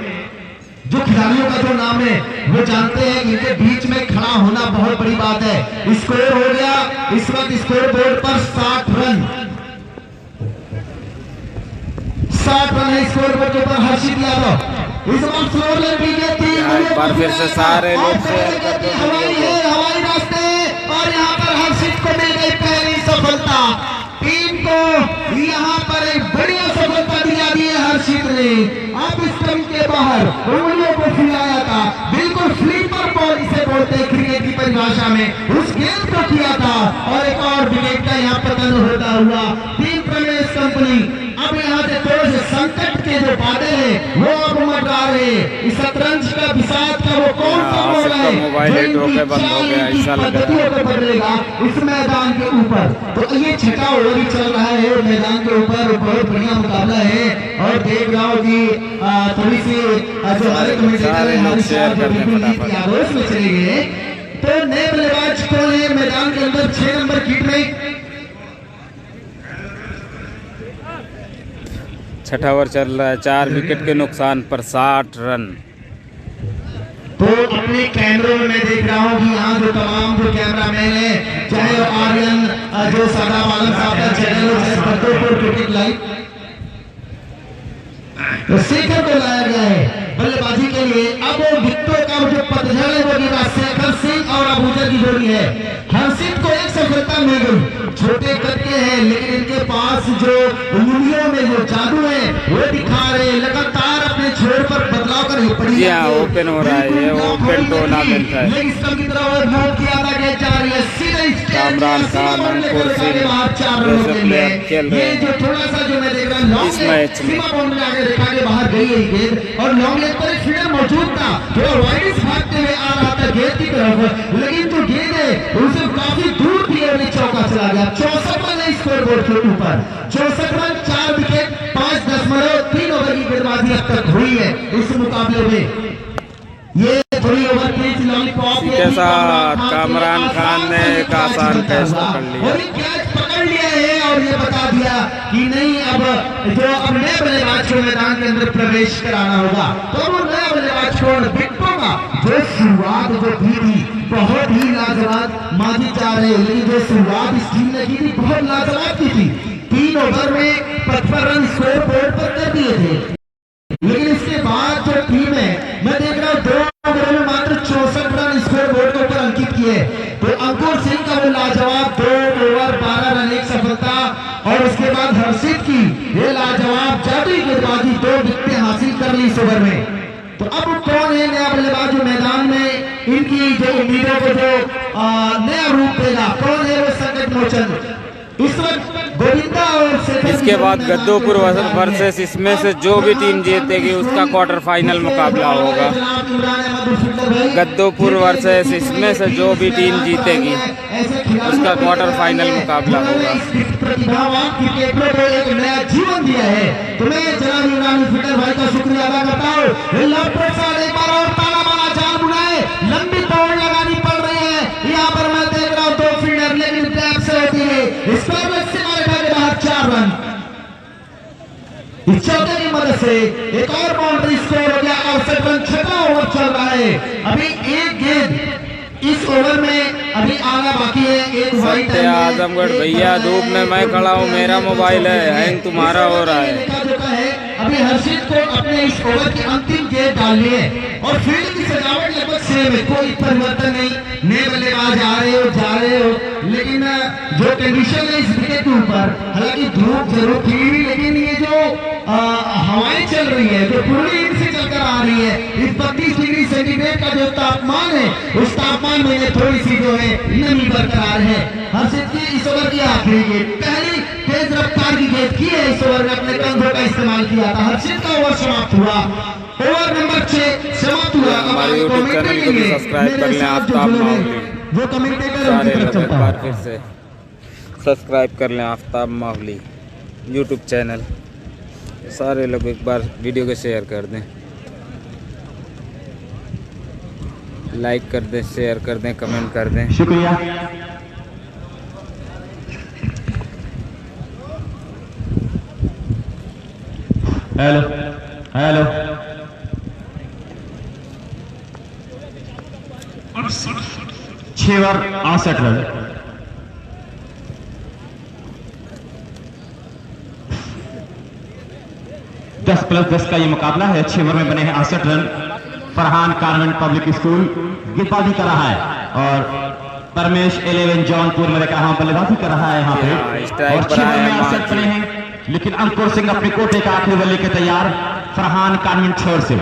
B: जो खिलाड़ियों का जो नाम है, वो जानते हैं कि इनके बीच में खड़ा होना बहुत बड़ी बात है। स्कोर हो गया इस वक्त स्कोर बोर्ड पर 60 रन, 60 रन है स्कोर बोर्ड के ऊपर हर्षित यादव। इस वक्त फ्लोर में एक
C: बार फिर से सारे लोग
B: हवाई रास्ते और यहाँ पर हर्षित को मिल गई पहली सफलता, टीम को यहाँ पर एक बढ़िया सफलता दिला दी है हर्षित ने। अब स्टंप के बाहर उंगलियों को फुलाया था, बिल्कुल स्लीपर बॉल इसे बोलते हैं क्रिकेट की परिभाषा में, उस गेंद को किया था और एक और विकेट का यहाँ पतन होता हुआ टीम प्रवेश कंपनी अब यहाँ से थोड़े से संकट के जो जो बादल है वो अब मंडरा रहे हैं। इस शतरंज का विषाद का वो कौन सा मोड़ है
C: मोबाइल हिट होकर बंद हो गया, ऐसा लग रहा है
B: बदलेगा इस मैदान के ऊपर। तो ये छठा ओवर ही चल रहा है मैदान के ऊपर, बहुत बढ़िया मुकाबला है। और देख रहा हूँ कि थोड़ी सी जो हमारे कमेंटेटर आरोप में चले गए। तो नए बल्लेबाज कौन है मैदान के अंदर 6 नंबर कीट में?
C: छठा ओवर चल रहा है, 4 विकेट के नुकसान पर 60 रन।
B: तो अपने कैमरों में देख रहा हूँ कि यहाँ जो तमाम जो कैमरामैन है, चाहे वो आर्यन जो सादाब आलम साहब का चैनल हो, चाहे बद्दोपुर क्रिकेट लाइव, तो शेखर को लाया गया है बल्लेबाजी के लिए। अब वो विकेटों का जो पतझड़ है वो गिरा शेखर सिंह और अबूजर की जोड़ी है। हर्षित को एक सफलता मिल गई, छोटे कद के हैं लेकिन इनके पास जो उंगलियों में जो जादू है वो दिखा रहे, लगातार अपने छोर पर बदलाव कर
C: जी हाँ, ओपन हो रहा है, ये ओपन टूर्नामेंट है। कामरान खान, अंकुर सिंह जैसे प्लेयर खेल रहे हैं
B: थोड़ा सा जो मैं देख रहा हूँ
C: इस मैच में।
B: बाहर गई है गेंद और लॉन्ग लेग पर एक फील्डर मौजूद था, थोड़ा वाइड भागते हुए आ रहा था गेंद की तरफ, लेकिन जो गेंद है उसे काफी दूर थी और चौका चला गया। 64 रन स्कोर बोर्ड के ऊपर, 64 रन, 4 विकेट, 5.3 ओवर की गेंदबाजी अब तक हुई है इस मुकाबले में। ये थोड़ी ओवर की लॉलीपॉप
C: के साथ कामरान खान ने एक आसान कैच पकड़ लिया,
B: कैच पकड़ लिया है और ये बता दिया कि नहीं अब नए बल्लेबाज को मैदान के अंदर प्रवेश कराना होगा। तो वो नया बल्लेबाज को विकेटों का जो शुरुआत जो की थी बहुत ही लाजवाब, माजी चाह रहे लेकिन जो शुरुआत इस टीम ने की थी बहुत लाजवाब की थी। 3 ओवर में 55 रन स्कोर बोर्ड पर कर दिए थे, लेकिन इसके बाद जो टीम है मैं देख रहा हूँ 2 ओवर में मात्र 64 रन स्कोर बोर्ड के ऊपर अंकित किए। तो अंकुर सिंह का वो लाजवाब 2 ओवर 12 रन एक सफलता, और उसके बाद हर्षित की ये लाजवाब जादुई गेंदबाजी 2 विकेटें हासिल कर ली इस ओवर में। तो अब कौन है नया बल्लेबाज जो मैदान में इनकी जो उम्मीदों को जो नया रूप देगा, कौन है वो संकट मोचन इस वक्त गोविंदा और
C: इसके बाद गद्दोपुर वर्सेस इसमें से जो भी टीम जीतेगी उसका क्वार्टर फाइनल मुकाबला होगा। गद्दोपुर वर्सेस इसमें से जो भी टीम जीतेगी उसका क्वार्टर फाइनल मुकाबला होगा।
B: प्रतिभावान क्रिकेटरों को एक नया जीवन दिया है। तो मैं जनाब इमरान फिटर भाई का शुक्रिया अदा करता हूँ। एक बार और ताला मारा जाल बुनाए, लंबी दौड़ लगानी पड़ रही है। यहाँ पर मैं देख रहा हूँ 2 फील्डर लेकिन टैप से होती है, इस पर 4 रन। इस चौके की मदद से एक और बाउंड्री स्कोर हो गया और 60 रन, 6वां ओवर चल रहा है। अभी एक गेंद इस ओवर में अभी आना बाकी है। एक वाइट है
C: आजमगढ़ भैया, धूप में मैं खड़ा हूँ, मेरा मोबाइल है हैंग, तुम्हारा हो रहा है।
B: अभी हर्षित को अपने इस ओवर की अंतिम गेंद डालनी है और फील्ड की सजावट लगभग सेम है, कोई परिवर्तन नहीं। नए बल्लेबाज आ रहे हो जा रहे हो, लेकिन जो कंडीशन है इस विकेट के ऊपर, हालांकि धूप जरूर थी लेकिन ये जो हवाएं चल रही है जो पूर्वी इनसे चलकर आ रही है, इस 32 डिग्री सेंटीग्रेड का जो तापमान है उस तापमान में थोड़ी सी जो है नमी बरकरार है। हर्षित की इस ओवर की आखिरी गेंद, पहली तेज रफ्तार की गेंद की है इस ओवर में, अपने कंधों का इस्तेमाल किया था। हर्षित का ओवर समाप्त हुआ, ओवर नंबर 6 समाप्त हुआ।
C: हमारे यूट्यूब चैनल को भी सब्सक्राइब कर लें, आफ्ताब मावली।
B: वो कमेंटेटर
C: सारे लोग एक बार फिर से सब्सक्राइब कर लें आफ्ताब मावली यूट्यूब चैनल। सारे लोग एक बार वीडियो को शेयर कर दें, लाइक कर दें, शेयर कर दें, कमेंट कर दें।
B: शुक्रिया। Hello hello 6 over 68 run. दस प्लस 10 का ये मुकाबला है। 6 ओवर में बने हैं 68 run. Farhan convent public school गेंदबाजी कर रहा है और परमेश 11 जौनपुर में बल्लेबाजी कर रहा है यहाँ पे। और 6 ओवर में 68 बने हैं, लेकिन अंकुर सिंह अपने कोटे का आखिरी बल्ले के तैयार। फरहान कॉन्वेंट छोर से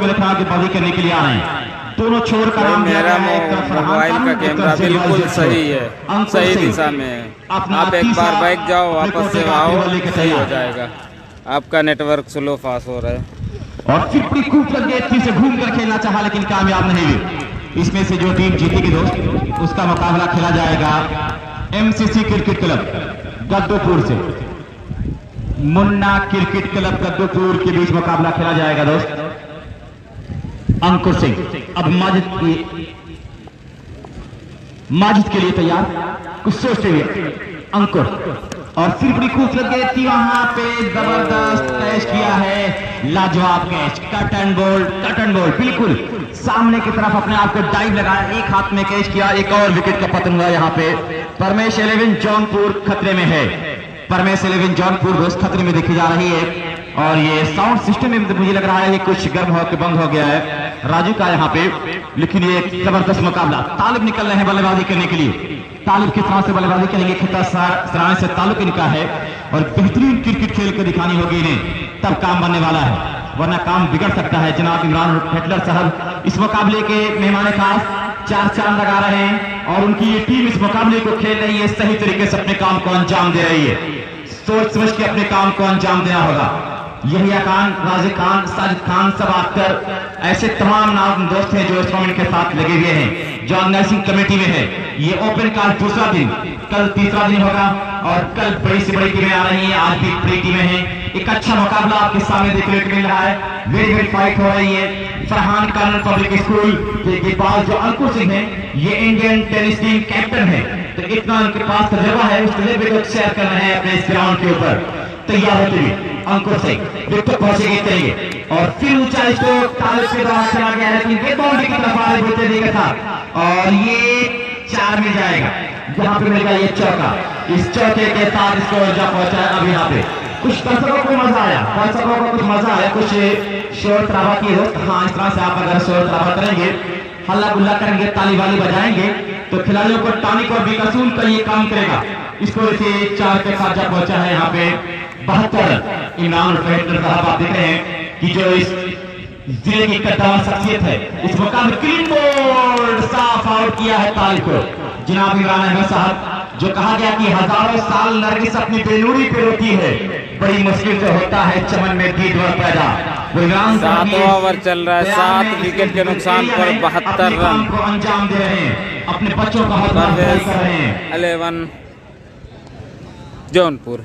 B: मैंने कहा कि बॉलिंग करने के लिए आ रहे हैं। दोनों छोर का नाम
C: मेरा मोबाइल का कैमरा बिल्कुल सही है, सही दिशा में है। आप एक बार बैठ जाओ, वापस से आओ, सही हो जाएगा। आपका नेटवर्क स्लो पास हो रहा है।
E: और फिर बड़ी खूबसूरत गेंद फिर से घूम कर खेलना चाहा लेकिन कामयाब नहीं हुई। इसमें से जो टीम जीतेगी दोस्त उसका मुकाबला खेला जाएगा एमसीसी क्रिकेट क्लब गद्दोपुर से। मुन्ना क्रिकेट क्लब गद्दोपुर के बीच मुकाबला खेला जाएगा दोस्त। अंकुर सिंह अब माजिद के लिए तैयार, कुछ सोचते हुए अंकुर, और फिर बड़ी खूबसूरत गेंद थी वहां पे, जबरदस्त कैच किया है, लाजवाब कैच, कट एंड बोल्ड बिल्कुल सामने की तरफ अपने आप को डाइव लगाया, एक हाथ में कैच किया, एक और विकेट का पतन हुआ। यहाँ पे परमेश 11 जौनपुर खतरे में है। परमेश 11 जौनपुर दोस्त खतरे में देखी जा रही है। और ये साउंड सिस्टम में मुझे लग रहा है कि कुछ गर्म होकर बंद हो गया है राजू का यहाँ पे, लेकिन ये जबरदस्त मुकाबला। तालिब निकल रहे हैं बल्लेबाजी करने के लिए। तालिब किस तरह से बल्लेबाजी करेंगे, खिता सराहने से ताल्लुक इनका है और बेहतरीन क्रिकेट खेल कर दिखानी होगी इन्हें, तब काम बनने वाला है, वरना काम बिगड़ सकता है। जनाब इमरान हेटलर साहब इस मुकाबले के मेहमान खास 4 चांद लगा रहे हैं और उनकी ये टीम इस मुकाबले को खेल रही है, सही तरीके से अपने काम को अंजाम दे रही है। सोच समझ के अपने काम को अंजाम देना होगा। यहिया खान, राजिक खान, साजिद खान सब आकर ऐसे तमाम नाम दोस्त हैं जो इस टूर्नामेंट के साथ लगे हुए हैं, जो ऑर्गेनाइजिंग कमेटी में है। ये ओपन का दूसरा दिन, कल तीसरा दिन होगा और कल बड़ी से बड़ी टीमें आ रही हैं, आज भी बड़ी टीमें हैं। एक अच्छा मुकाबला आपके सामने देखने को मिल रहा है, वेरी वेरी फाइट हो रही है। फरहान कानून पब्लिक स्कूल के पास जो अंकुर सिंह है, ये इंडियन टेनिस टीम कैप्टन है, तो इतना उनके पास तजुर्बा है, उस तजुर्बे को शेयर कर रहे हैं अपने इस ग्राउंड के ऊपर। तैयार होते हुए अंकुर सिंह विकेट पहुंचेंगे करेंगे और फिर ऊंचा स्ट्रोक तालिब के द्वारा चला गया है, लेकिन ये बाउंड्री की तरफ आ रहे होते देगा था और ये 4 में जाएगा। यहाँ पे मिलेगा ये चौका, इस चौके के साथ इसको ऊर्जा पहुंचा है। अब यहाँ पे कुछ दर्शकों को मजा आया, दर्शकों को कुछ मजा आया, कुछ शोर तराबा की हो। हाँ, इस तरह से आप अगर शोर तराबा करेंगे, हल्ला गुल्ला करेंगे, ताली वाली बजाएंगे तो खिलाड़ियों को टॉनिक और बेकसूर का ये काम करेगा। इसको इसे 4 के साथ जा पहुंचा है यहाँ पे 72 इनाम साहब। आप देख रहे हैं कि जो इस जिले की कद्दावर शख्सियत है, इस मुकाबले क्लीन बोल्ड साफ आउट किया है तालिब को। जनाब इमरान अहमद साहब, जो कहा गया कि हजारों साल नरगिस अपनी बेनूरी पे रोती है, बड़ी मुश्किल से होता है चमन में दीदवर पैदा। वो इमरान
C: 7वां ओवर चल रहा है, 7 विकेट के नुकसान पर 72 रन
E: को अंजाम दे रहे हैं, अपने बच्चों का हौसला अफजाई कर रहे हैं।
C: 11 जौनपुर।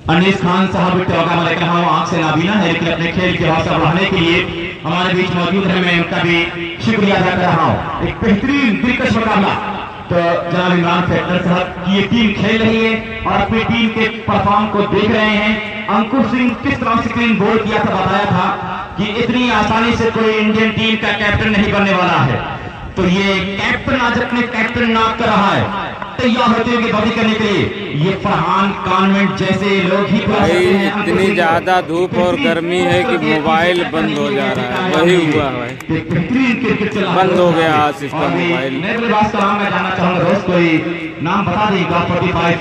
E: अनीस खान साहब भी टोका मैं लेकर हूँ, आंख से नाबीना है लेकिन अपने खेल के हौसला बढ़ाने के लिए हमारे बीच मौजूद है, मैं उनका भी शुक्रिया अदा कर रहा हूँ। एक बेहतरीन दिलकश मुकाबला तो जनाब इमरान हेटलर साहब की ये टीम खेल रही है और अपनी टीम के परफॉर्म को देख रहे हैं। अंकुर सिंह किस तरह से स्क्रीन बोल किया था, बताया था कि इतनी आसानी से कोई इंडियन टीम का कैप्टन नहीं बनने वाला है, तो ये कैप्टन आज अपने कैप्टन नाम कर रहा है, तैयार होते हुए बॉलिंग करने के लिए। ये फरहान कॉन्वेंट जैसे लोग ही
C: इतनी ज्यादा धूप और गर्मी है कि मोबाइल बंद हो जा रहा है, वही हुआ है, बंद हो गया आज इसका मोबाइल।
E: मैं जानना चाहूंगा दोस्त, कोई नाम बता देगा 45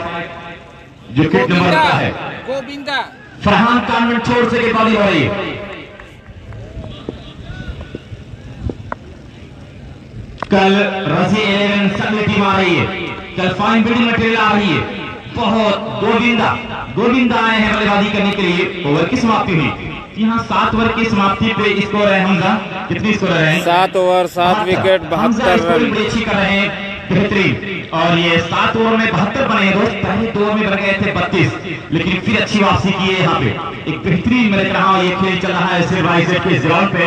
E: जो किट नंबर का है।
A: गोविंदा
E: फरहान कॉन्वेंट छोड़ से बॉलिंग हो रही है। कल रसी 11 सभी टीम आ रही है, कल फाइन बिल्डिंग मटेरियल आ रही है, बहुत गोविंदा आए हैं बल्लेबाजी करने के लिए। ओवर की समाप्ति हुई, यहाँ 7 ओवर की समाप्ति पे स्कोर है हमजा, कितनी स्कोर है?
C: 7 ओवर 7 विकेट 72 रन
E: अच्छी कर रहे हैं, बेहतरीन। और ये 7 ओवर में 72 बने हैं दोस्त, पहले 2 ओवर में बन गए थे 32, लेकिन फिर अच्छी वापसी की है यहाँ पे। एक बेहतरीन मैं देख रहा हूँ, ये खेल चल रहा है ZYZ के ग्राउंड पे।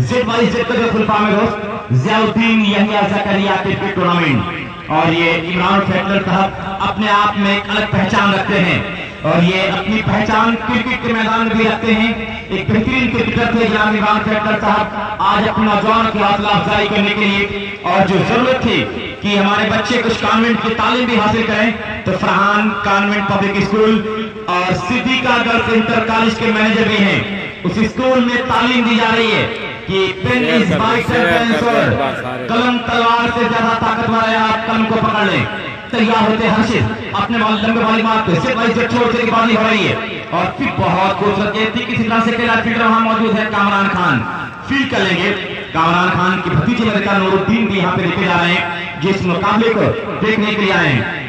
E: ZYZ का जो फुल फॉर्म है दोस्त, ज़ियाउद्दीन यहिया ज़करिया क्रिकेट टूर्नामेंट। और ये इमरान हेटलर साहब अपने आप में एक अलग पहचान रखते हैं और ये अपनी पहचान क्रिकेट के मैदान में भी रखते हैं। एक बेहतरीन क्रिकेटर थे जनाब इमरान हेटलर साहब, आज अपने नौजवान की हौसला अफजाई करने के लिए और जो जरूरत थी कि हमारे बच्चे कुछ कॉन्वेंट की तालीम भी हासिल करें, तो फरहान कॉन्वेंट पब्लिक स्कूल और सिद्दीका गर्ल्स इंटर कॉलेज के मैनेजर भी हैं, उस स्कूल में तालीम दी जा रही है कि पेन इज कलम तलवार से ज्यादा ताकतवर है, आप कलम को पकड़ लें। तैयार होते हर्षित अपने लंबे वाली मारते सिर्फ से छोड़ से बाली हो रही है और फिर बहुत खूबसूरत किसी तरह से खेला फील्डर वहां मौजूद है, कामरान खान फील्ड कर लेंगे। कामरान खान की भतीजे मलिका नूरुद्दीन भी यहाँ पे लेके जा रहे हैं, जिस मुकाबले को देखने के लिए आए हैं।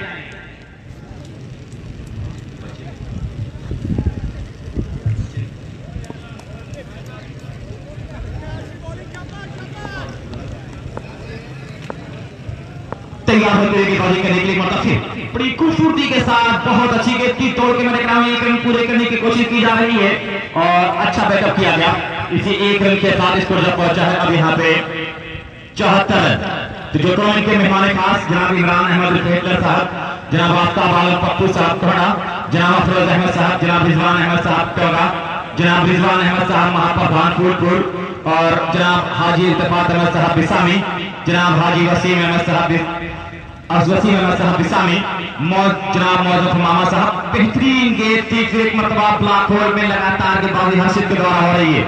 E: तैयार होते हुए बाजी करने के लिए मतलब बड़ी खूबसूरती के साथ बहुत अच्छी गेंद की तोड़ के मैंने कहा एक रन पूरे करने की कोशिश की जा रही है और अच्छा बैकअप किया गया। इसी एक रन के साथ स्कोर जब पहुंचा है अब यहाँ पे 74 रन। तो जो टूर्नामेंट के मेहमान खास जनाब इमरान अहमद फेटलर साहब, जनाब आफ्ताब आलम पप्पू साहब कोहड़ा, जनाब अफरोज अहमद साहब, जनाब रिजवान अहमद साहब टोगा, जनाब रिजवान अहमद साहब महाप्रधान फूलपुर और जनाब हाजी इल्तिफात अहमद साहब बिसामी, जनाब हाजी वसीम अहमद साहब वसीम अहमद साहब बिसामी, जनाब मौजूद मामा साहब। बेहतरीन गेंद थी, फिर एक मरतबा ब्लॉक होल में लगातार गेंदबाजी हर्षित के द्वारा हो रही है।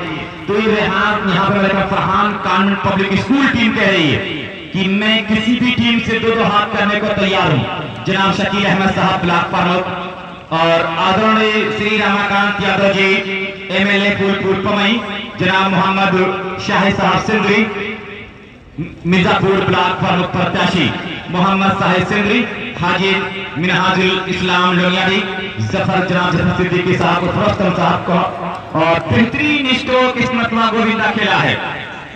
E: तो ये रेहान यहाँ पे Farhan convent public school team कह रही है कि मैं किसी भी टीम से दो हाथ करने को तैयार हूँ। जनाब शकील अहमद साहब ब्लॉक प्रमुख और आदरणीय श्री रमाकांत यादव जी MLA फूलपुर पमई, जनाब मोहम्मद शाहिद साहब सिंधरी मिर्जापुर ब्लॉक प्रमुख प्रत्याशी, मोहम्मद साहिद सिंधरी, हाजी मिनहाजुल इस्लाम लोनियाडी, जफर जनाब जफर सिद्दीकी साहब को फरोस्तम साहब को और बेहतरीन स्ट्रोक इस मतवा गोविंदा खेला है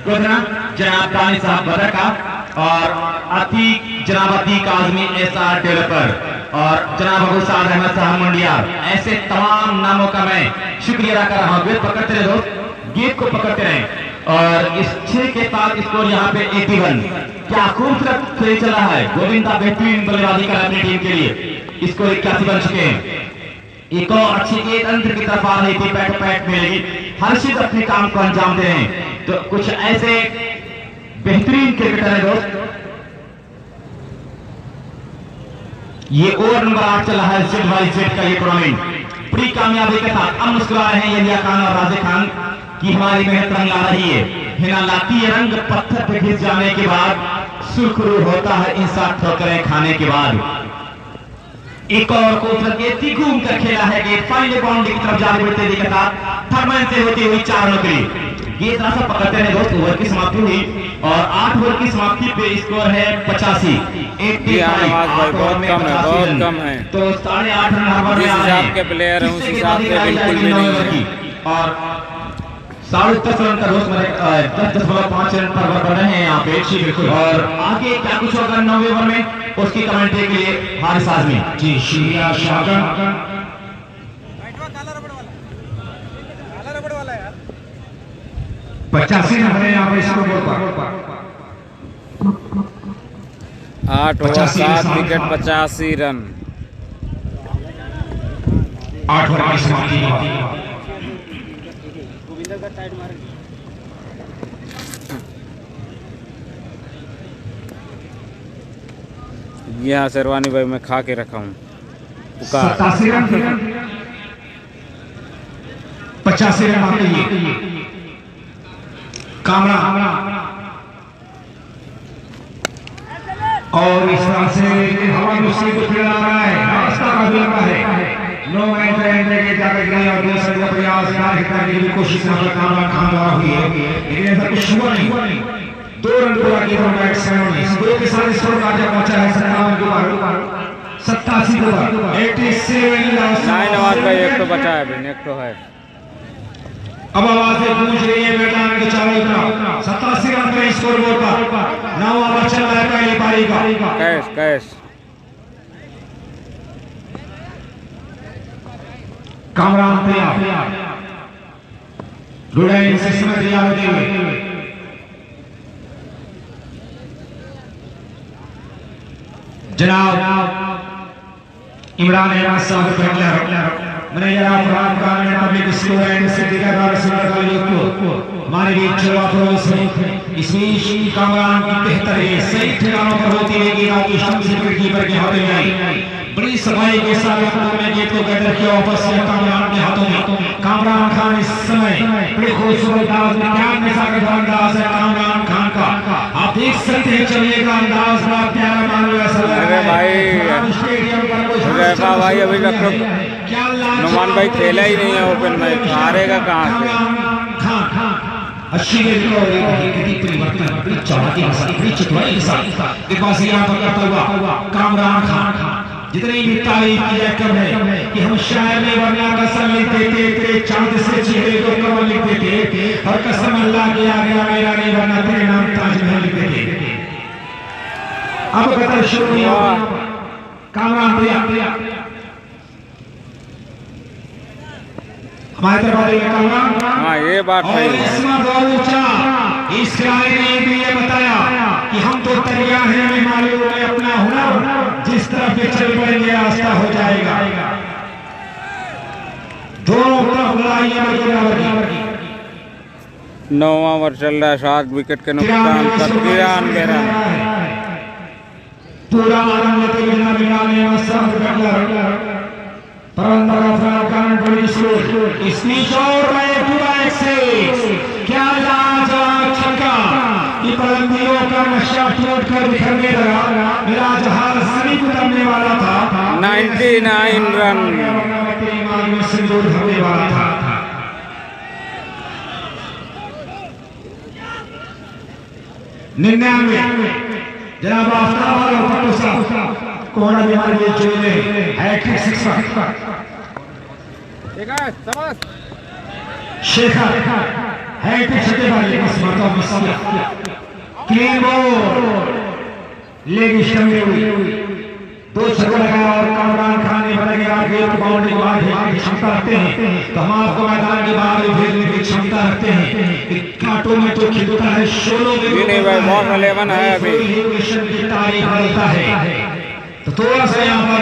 E: गोदना जनाब दानी साहब बदर का और अतीक जनाब अतीक आजमी SR डेवलपर और जनाब अबू साद अहमद साहब मुंडियार। ऐसे तमाम नामों का मैं शुक्रिया अदा कर रहा हूँ। गेंद पकड़ते रहे दोस्त, गेंद को पकड़ते रहे और इस 6 के साथ स्कोर यहाँ पे 81। क्या खूबसूरत खेल चला है, गोविंदा बेहतरीन बल्लेबाजी कर अपनी टीम के लिए स्कोर 81 बन चुके हैं। एक और अच्छी गेंद अंदर की तरफ आ रही थी, पैट पैट मिलेगी, हर्षित अपने काम को अंजाम दे रहे हैं। तो कुछ ऐसे बेहतरीन क्रिकेटर है दोस्त। ये ओवर नंबर 8 चला है Z का ये टूर्नामेंट बड़ी कामयाबी के साथ। अब मुस्कुरा रहे हैं यलिया खान और राजे खान की हमारी मेहनत रंग ला रही है। हिना लाती है रंग पत्थर पे घिस जाने के बाद, सुरखरू होता है इंसान ठोकरें खाने के बाद। एक और खूबसूरत गेंद घूम कर खेला है, गेंद फाइनल बाउंड्री की तरफ जाने बढ़ते के साथ थर्मन से होती हुई 4 रनों के लिए गेंद रास्ता पकड़ते हैं दोस्त। ओवर की समाप्ति हुई और 8 ओवर की समाप्ति पे स्कोर है 85।
C: बहुत कम है
E: तो 8.5 रन
C: जिस हिसाब के प्लेयर हैं उस हिसाब से बिल्कुल भी नहीं है।
E: और 10.5 रन का दोस्त 10.5 रन पर बढ़ रहे हैं यहाँ पे। और आगे क्या कुछ होगा 9वें ओवर में उसकी कमेंट्री के लिए हारिस आजमी जी शुक्रिया शाहजहां।
B: 85 रन है यहाँ पे इसको बोल
C: 8 ओवर 7 विकेट 85 रन।
B: 8 ओवर की समाप्ति।
C: यहाँ शेरवानी भाई मैं खा के रखा हूँ।
B: 87 रन 85 रन आते ही कामरा और इस तरह से हवा दूसरी को खेला रहा है, रास्ता का लगा है। नो मैच के जाकर गए और दूसरे का प्रयास करने की कोशिश कामरा खान द्वारा हुई है, लेकिन ऐसा कुछ हुआ नहीं। 2 रन पूरा किया मैच सेरेमनी स्कोर के साथ स्कोर राजा पहुंचा है 57 के ऊपर 87 के ऊपर 87
C: 9 ओवर का एक तो बचा है अभी, एक तो है।
B: अब आवाजें गूंज रही है मैदान के चारों तरफ। 87 रन पे स्कोर बोर्ड पर 9 ओवर चल रहा है पहली पारी का।
C: कैश
B: कामरान तैयार, गुड़ाई सिस्टम तैयार होते हुए जनाब Imran Ahmad Sahab manager Farhan Khan public school and मानवीय इसमें कामरान की बेहतर है सही ठिकानों पर होती है कि कीपर के हाथों में बड़ी सफाई के साथ गेंद को गैदर किया वापस कामरान के हाथों में। कामरान खान इस समय बड़े खूबसूरत अंदाज है कामरान खान का, आप देख सकते हैं चलने का अंदाज बड़ा प्यारा
C: भाई अभी तक तो नुमान भाई खेला ही नहीं है ओपन मैच, हारेगा कहाँ से।
B: अच्छी गेंद को कितनी परिवर्तन, बड़ी चालाकी के साथ, बड़ी चतुराई के साथ गेंदबाजी यहाँ पर करता हुआ कामरान खान। जितनी भी तारीफ की जाए कम है कि हम शायर में वरना कसम लिख देते, तेरे चांद से चेहरे को कमल लिख देते, और कसम अल्लाह के आगे मेरा नहीं वरना तेरे नाम ताजमहल लिख देते। अब कतर शुरू हुआ कामरान भैया हमारे तरफ कामरान।
C: हाँ ये बात
B: और
C: सही है।
B: इसमें बहुत ऊंचा इस खिलाड़ी ने भी ये बताया कि हम तो तैयार हैं, हमें मालूम है अपना हुनर, जिस तरफ ये चल पड़ेंगे रास्ता हो जाएगा। दोनों तरफ लड़ाई है बराबर की।
C: 9वां ओवर चल रहा है, 7 विकेट के नुकसान पर 93 रन।
B: पूरा आनंद लेते हुए निकालने में सब परंदर अफगान बड़ी स्लोर इसनी शोर में पूरा एक्सेस क्या लाजवाब छक्का कि पलंदियों का नक्शा टूट कर बिखरने लगा। मेरा जहाज सभी उतरने वाला था,
C: 99 रन।
B: तेरी मांग में सिंदूर भरने वाला था। निन्यानवे जनाब आफ्ताब और पट्टू साहब कोहरा बिहार के चुने हैट्रिक सिक्सर शेखर हैट्रिक छक्केबाजी बस माता मसला क्लीन बॉल लेग स्टंप हुई, 2 छक्के लगाया और कामरान खान ने बताया कि आप बाउंड्री के बाहर फेंकने की क्षमता रखते हैं, तो हम आपको मैदान के बाहर भेजने की क्षमता रखते हैं। कांटों में तो खिलता है, शोलों में
C: नहीं भाई बहुत 11 है अभी।
B: की तारीफ होता है, तो थोड़ा सा यहाँ पर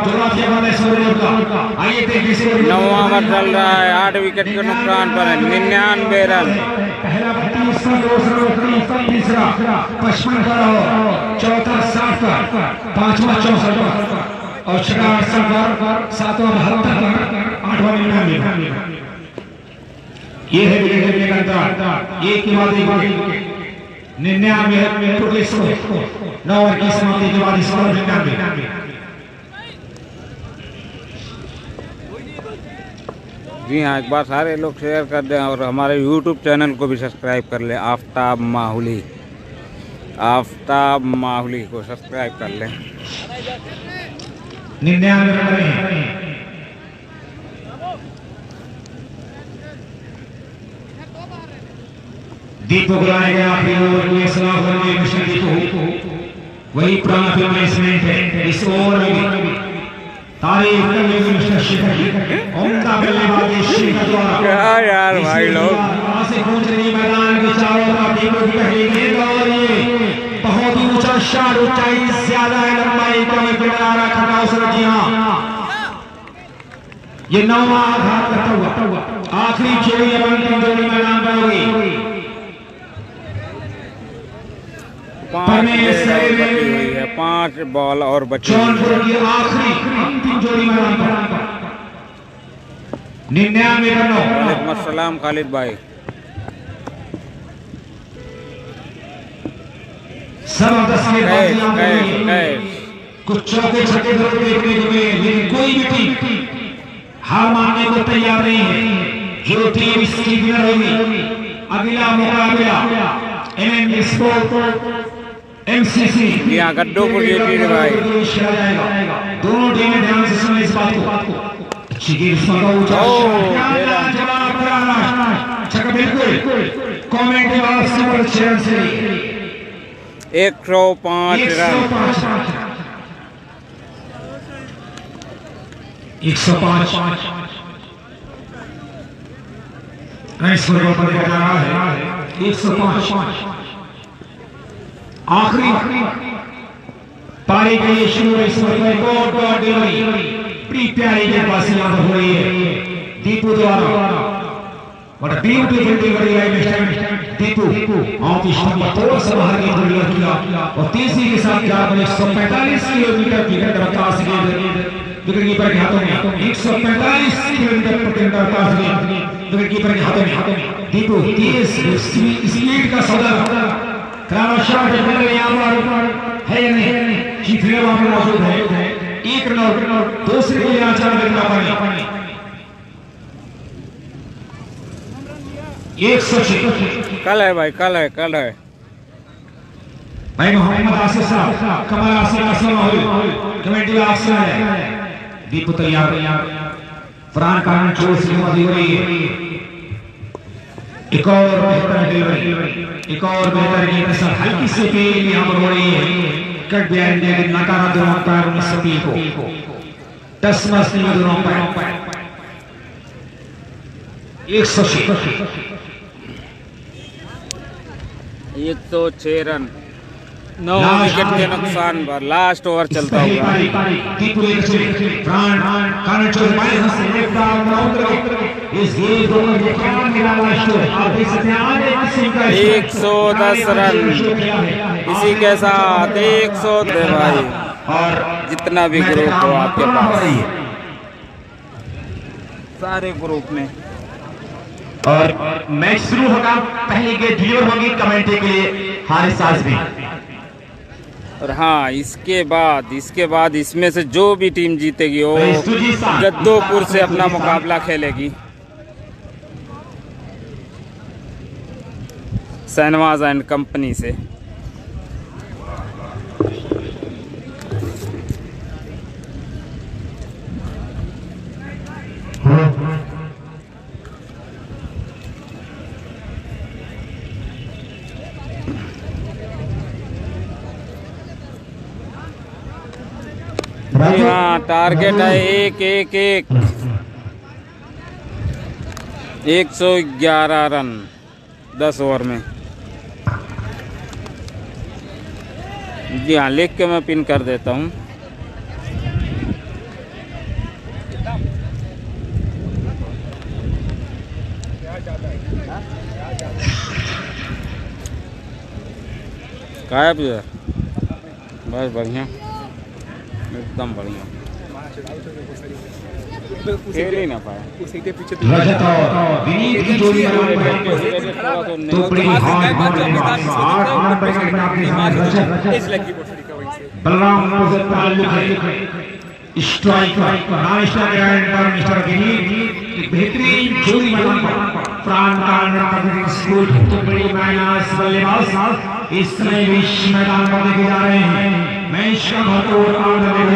B: जोग्राफिया वाले समझने का आइए देखिए से
C: 9वां ओवर चल रहा है, 8 विकेट के नुकसान पर है, 99 रन।
B: पहला 32 दूसरा तीसरा 55 पर और चौथा 60 पर, पांचवा 64 पर और छठा 68 पर, सातवां 72 पर, आठवां 99। ये है विकेट का अंतर, एक के बाद एक 99 टोटल स्कोर 9 ओवर की समाप्ति के बाद स्कोर 99।
C: जी हाँ, एक बार सारे लोग शेयर कर दें और हमारे YouTube चैनल को भी सब्सक्राइब कर लें। आफ्ताब माहुली को सब्सक्राइब कर लें।
B: 99 रन रहे। दीपक बुलाया गया आखिरी ओवर में सलाह करने मिशन दीपू, वही पुराना प्लेसमेंट है इस ओवर में भी तारीफ करने में मिस्टर शेखर की उम्दा बल्लेबाजी शेखर द्वारा।
C: क्या यार भाई लोग
B: वहां से पहुंच रही मैदान के चारों तरफ दीपक की पहली गेंद और ये बहुत ही ऊंचा शॉट, ऊंचाई ज्यादा है, लंबाई कम है, बना रखा था उसने। जी हाँ, ये 9वां आघात करता हुआ आखिरी जोड़ी अंतिम जोड़ी मैदान पर होगी।
C: 5 बॉल और बची
B: जौनपुर की आखिरी अंतिम जोड़ी मैदान पर 99 रन।
C: वालेकुम अस्सलाम खालिद भाई।
B: जबरदस्त
C: कैच
B: कुछ चौके छक्के जरूर देखने को मिले, लेकिन कोई भी टीम हार मानने को तैयार नहीं है। जो टीम इसकी विनर होगी अगला मुकाबला एमएनबी स्पोर्ट एमसीसी
C: यहाँ गड्ढोपुर की टीम भाई।
B: दोनों टीमें ध्यान से सुने इस बात को। अच्छी गेंद छक्का बिल्कुल कमेंट और सुपर शेयर से
C: 105 रन।
B: 105 रन स्कोर पर देखा जा रहा है। 105 आखिरी पारी के लिए शुरू इस गॉड डिलीवरी बड़ी प्यारी के पास यहां पर हो रही है दीपू द्वारा। व्हाट अ ब्यूटीफुल डिलीवरी है मिस्टर दीपू। ऑफ स्टंप पर थोड़ा सा बाहर की डिलीवर किया और तेजी के साथ जा 145 किलोमीटर की रफ्तार से विकेट कीपर के हाथों में 145 किलोमीटर प्रति घंटा रफ्तार से विकेट कीपर के हाथों में दीपू तेज स्पीड का सौदा करारा शॉट यहाँ पर है या नहीं, चीफ रेल वहां पर मौजूद है। 1 रन और दूसरे के लिए आचार करना पानी 106
C: कल है भाई, कल है, कल है।
B: भाई मोहम्मद आसिफ साहब, कमल आसिफ असलम माहौल कमेटी का अफसर है। दीपू तैयार, फरहान खान चोर से मदी हो रही है। एक और बेहतर डिलीवरी, एक और बेहतर गेंद से हल्की से तेज यहां पर हो रही है। कट दिया इंडिया के नकारा दोनों पैर 19 को 10 मस्ती में दोनों पैर 106
C: 106 रन, 9 विकेट के नुकसान पर लास्ट ओवर चलता हुआ। 110 रन इसी के साथ 110 भाई।
E: और
C: जितना भी ग्रुप हो आपके पास, सारे ग्रुप में।
E: और मैच शुरू होगा, पहली गेंद डिलीवर होगी कमेंट्री के लिए हारिस आजमी।
C: और हाँ, इसके बाद इसमें से जो भी टीम जीतेगी वो गद्दोपुर से अपना मुकाबला खेलेगी, शहनवाज एंड कंपनी से। हाँ, टारगेट है 111 रन 10 ओवर में। जी हाँ, लिख के मैं पिन कर देता हूँ। क्या है भैया? बस बढ़िया, एकदम बढ़िया, खेल ही ना पाया।
B: रजत और विनीत की जोड़ी तो बड़ी Balram striker non striker end पर मिस्टर विनीत एक बेहतरीन जोड़ी प्राण स्कूल तो बड़ी माइनस बल्लेबाज इस समय विश्व मैदान पर लेके जा रहे हैं। मैच का भरपूर आनंद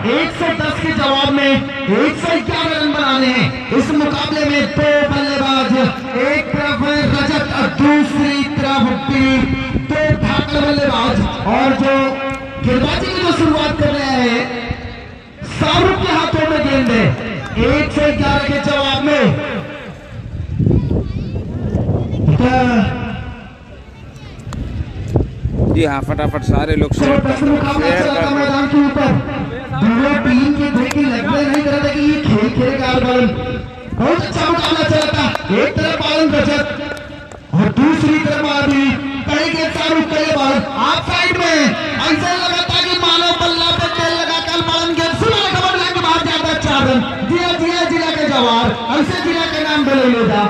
F: 110 के जवाब में 111 रन बनाने हैं। इस मुकाबले में 2 बल्लेबाज, एक तरफ है रजत और दूसरी तरफ विनीत, 2 भागल बल्लेबाज। और जो गेंदबाजी की जो शुरुआत कर रहे हैं, शाहरुख के हाथों में गेंद है। 111 के जवाब में
C: जी हाँ, फटाफट सारे लोग शेयर कर दो।
F: मैदान के ऊपर दोनों टीम के देखिए लगभग नहीं कर रहे कि ये खेल खेलेगा। बालन बहुत अच्छा मुकाबला चला था। एक तरफ बालन रजत और दूसरी तरफ आदमी कई के शाहरुख के बालन आप साइड में ऐसा लगा था कि मानो बल्ला पे तेल लगा कर बालन के सुना खबर लगे बाहर जाता 4 रन। जिला के जवार ऐसे जिला के नाम बोले ले जा।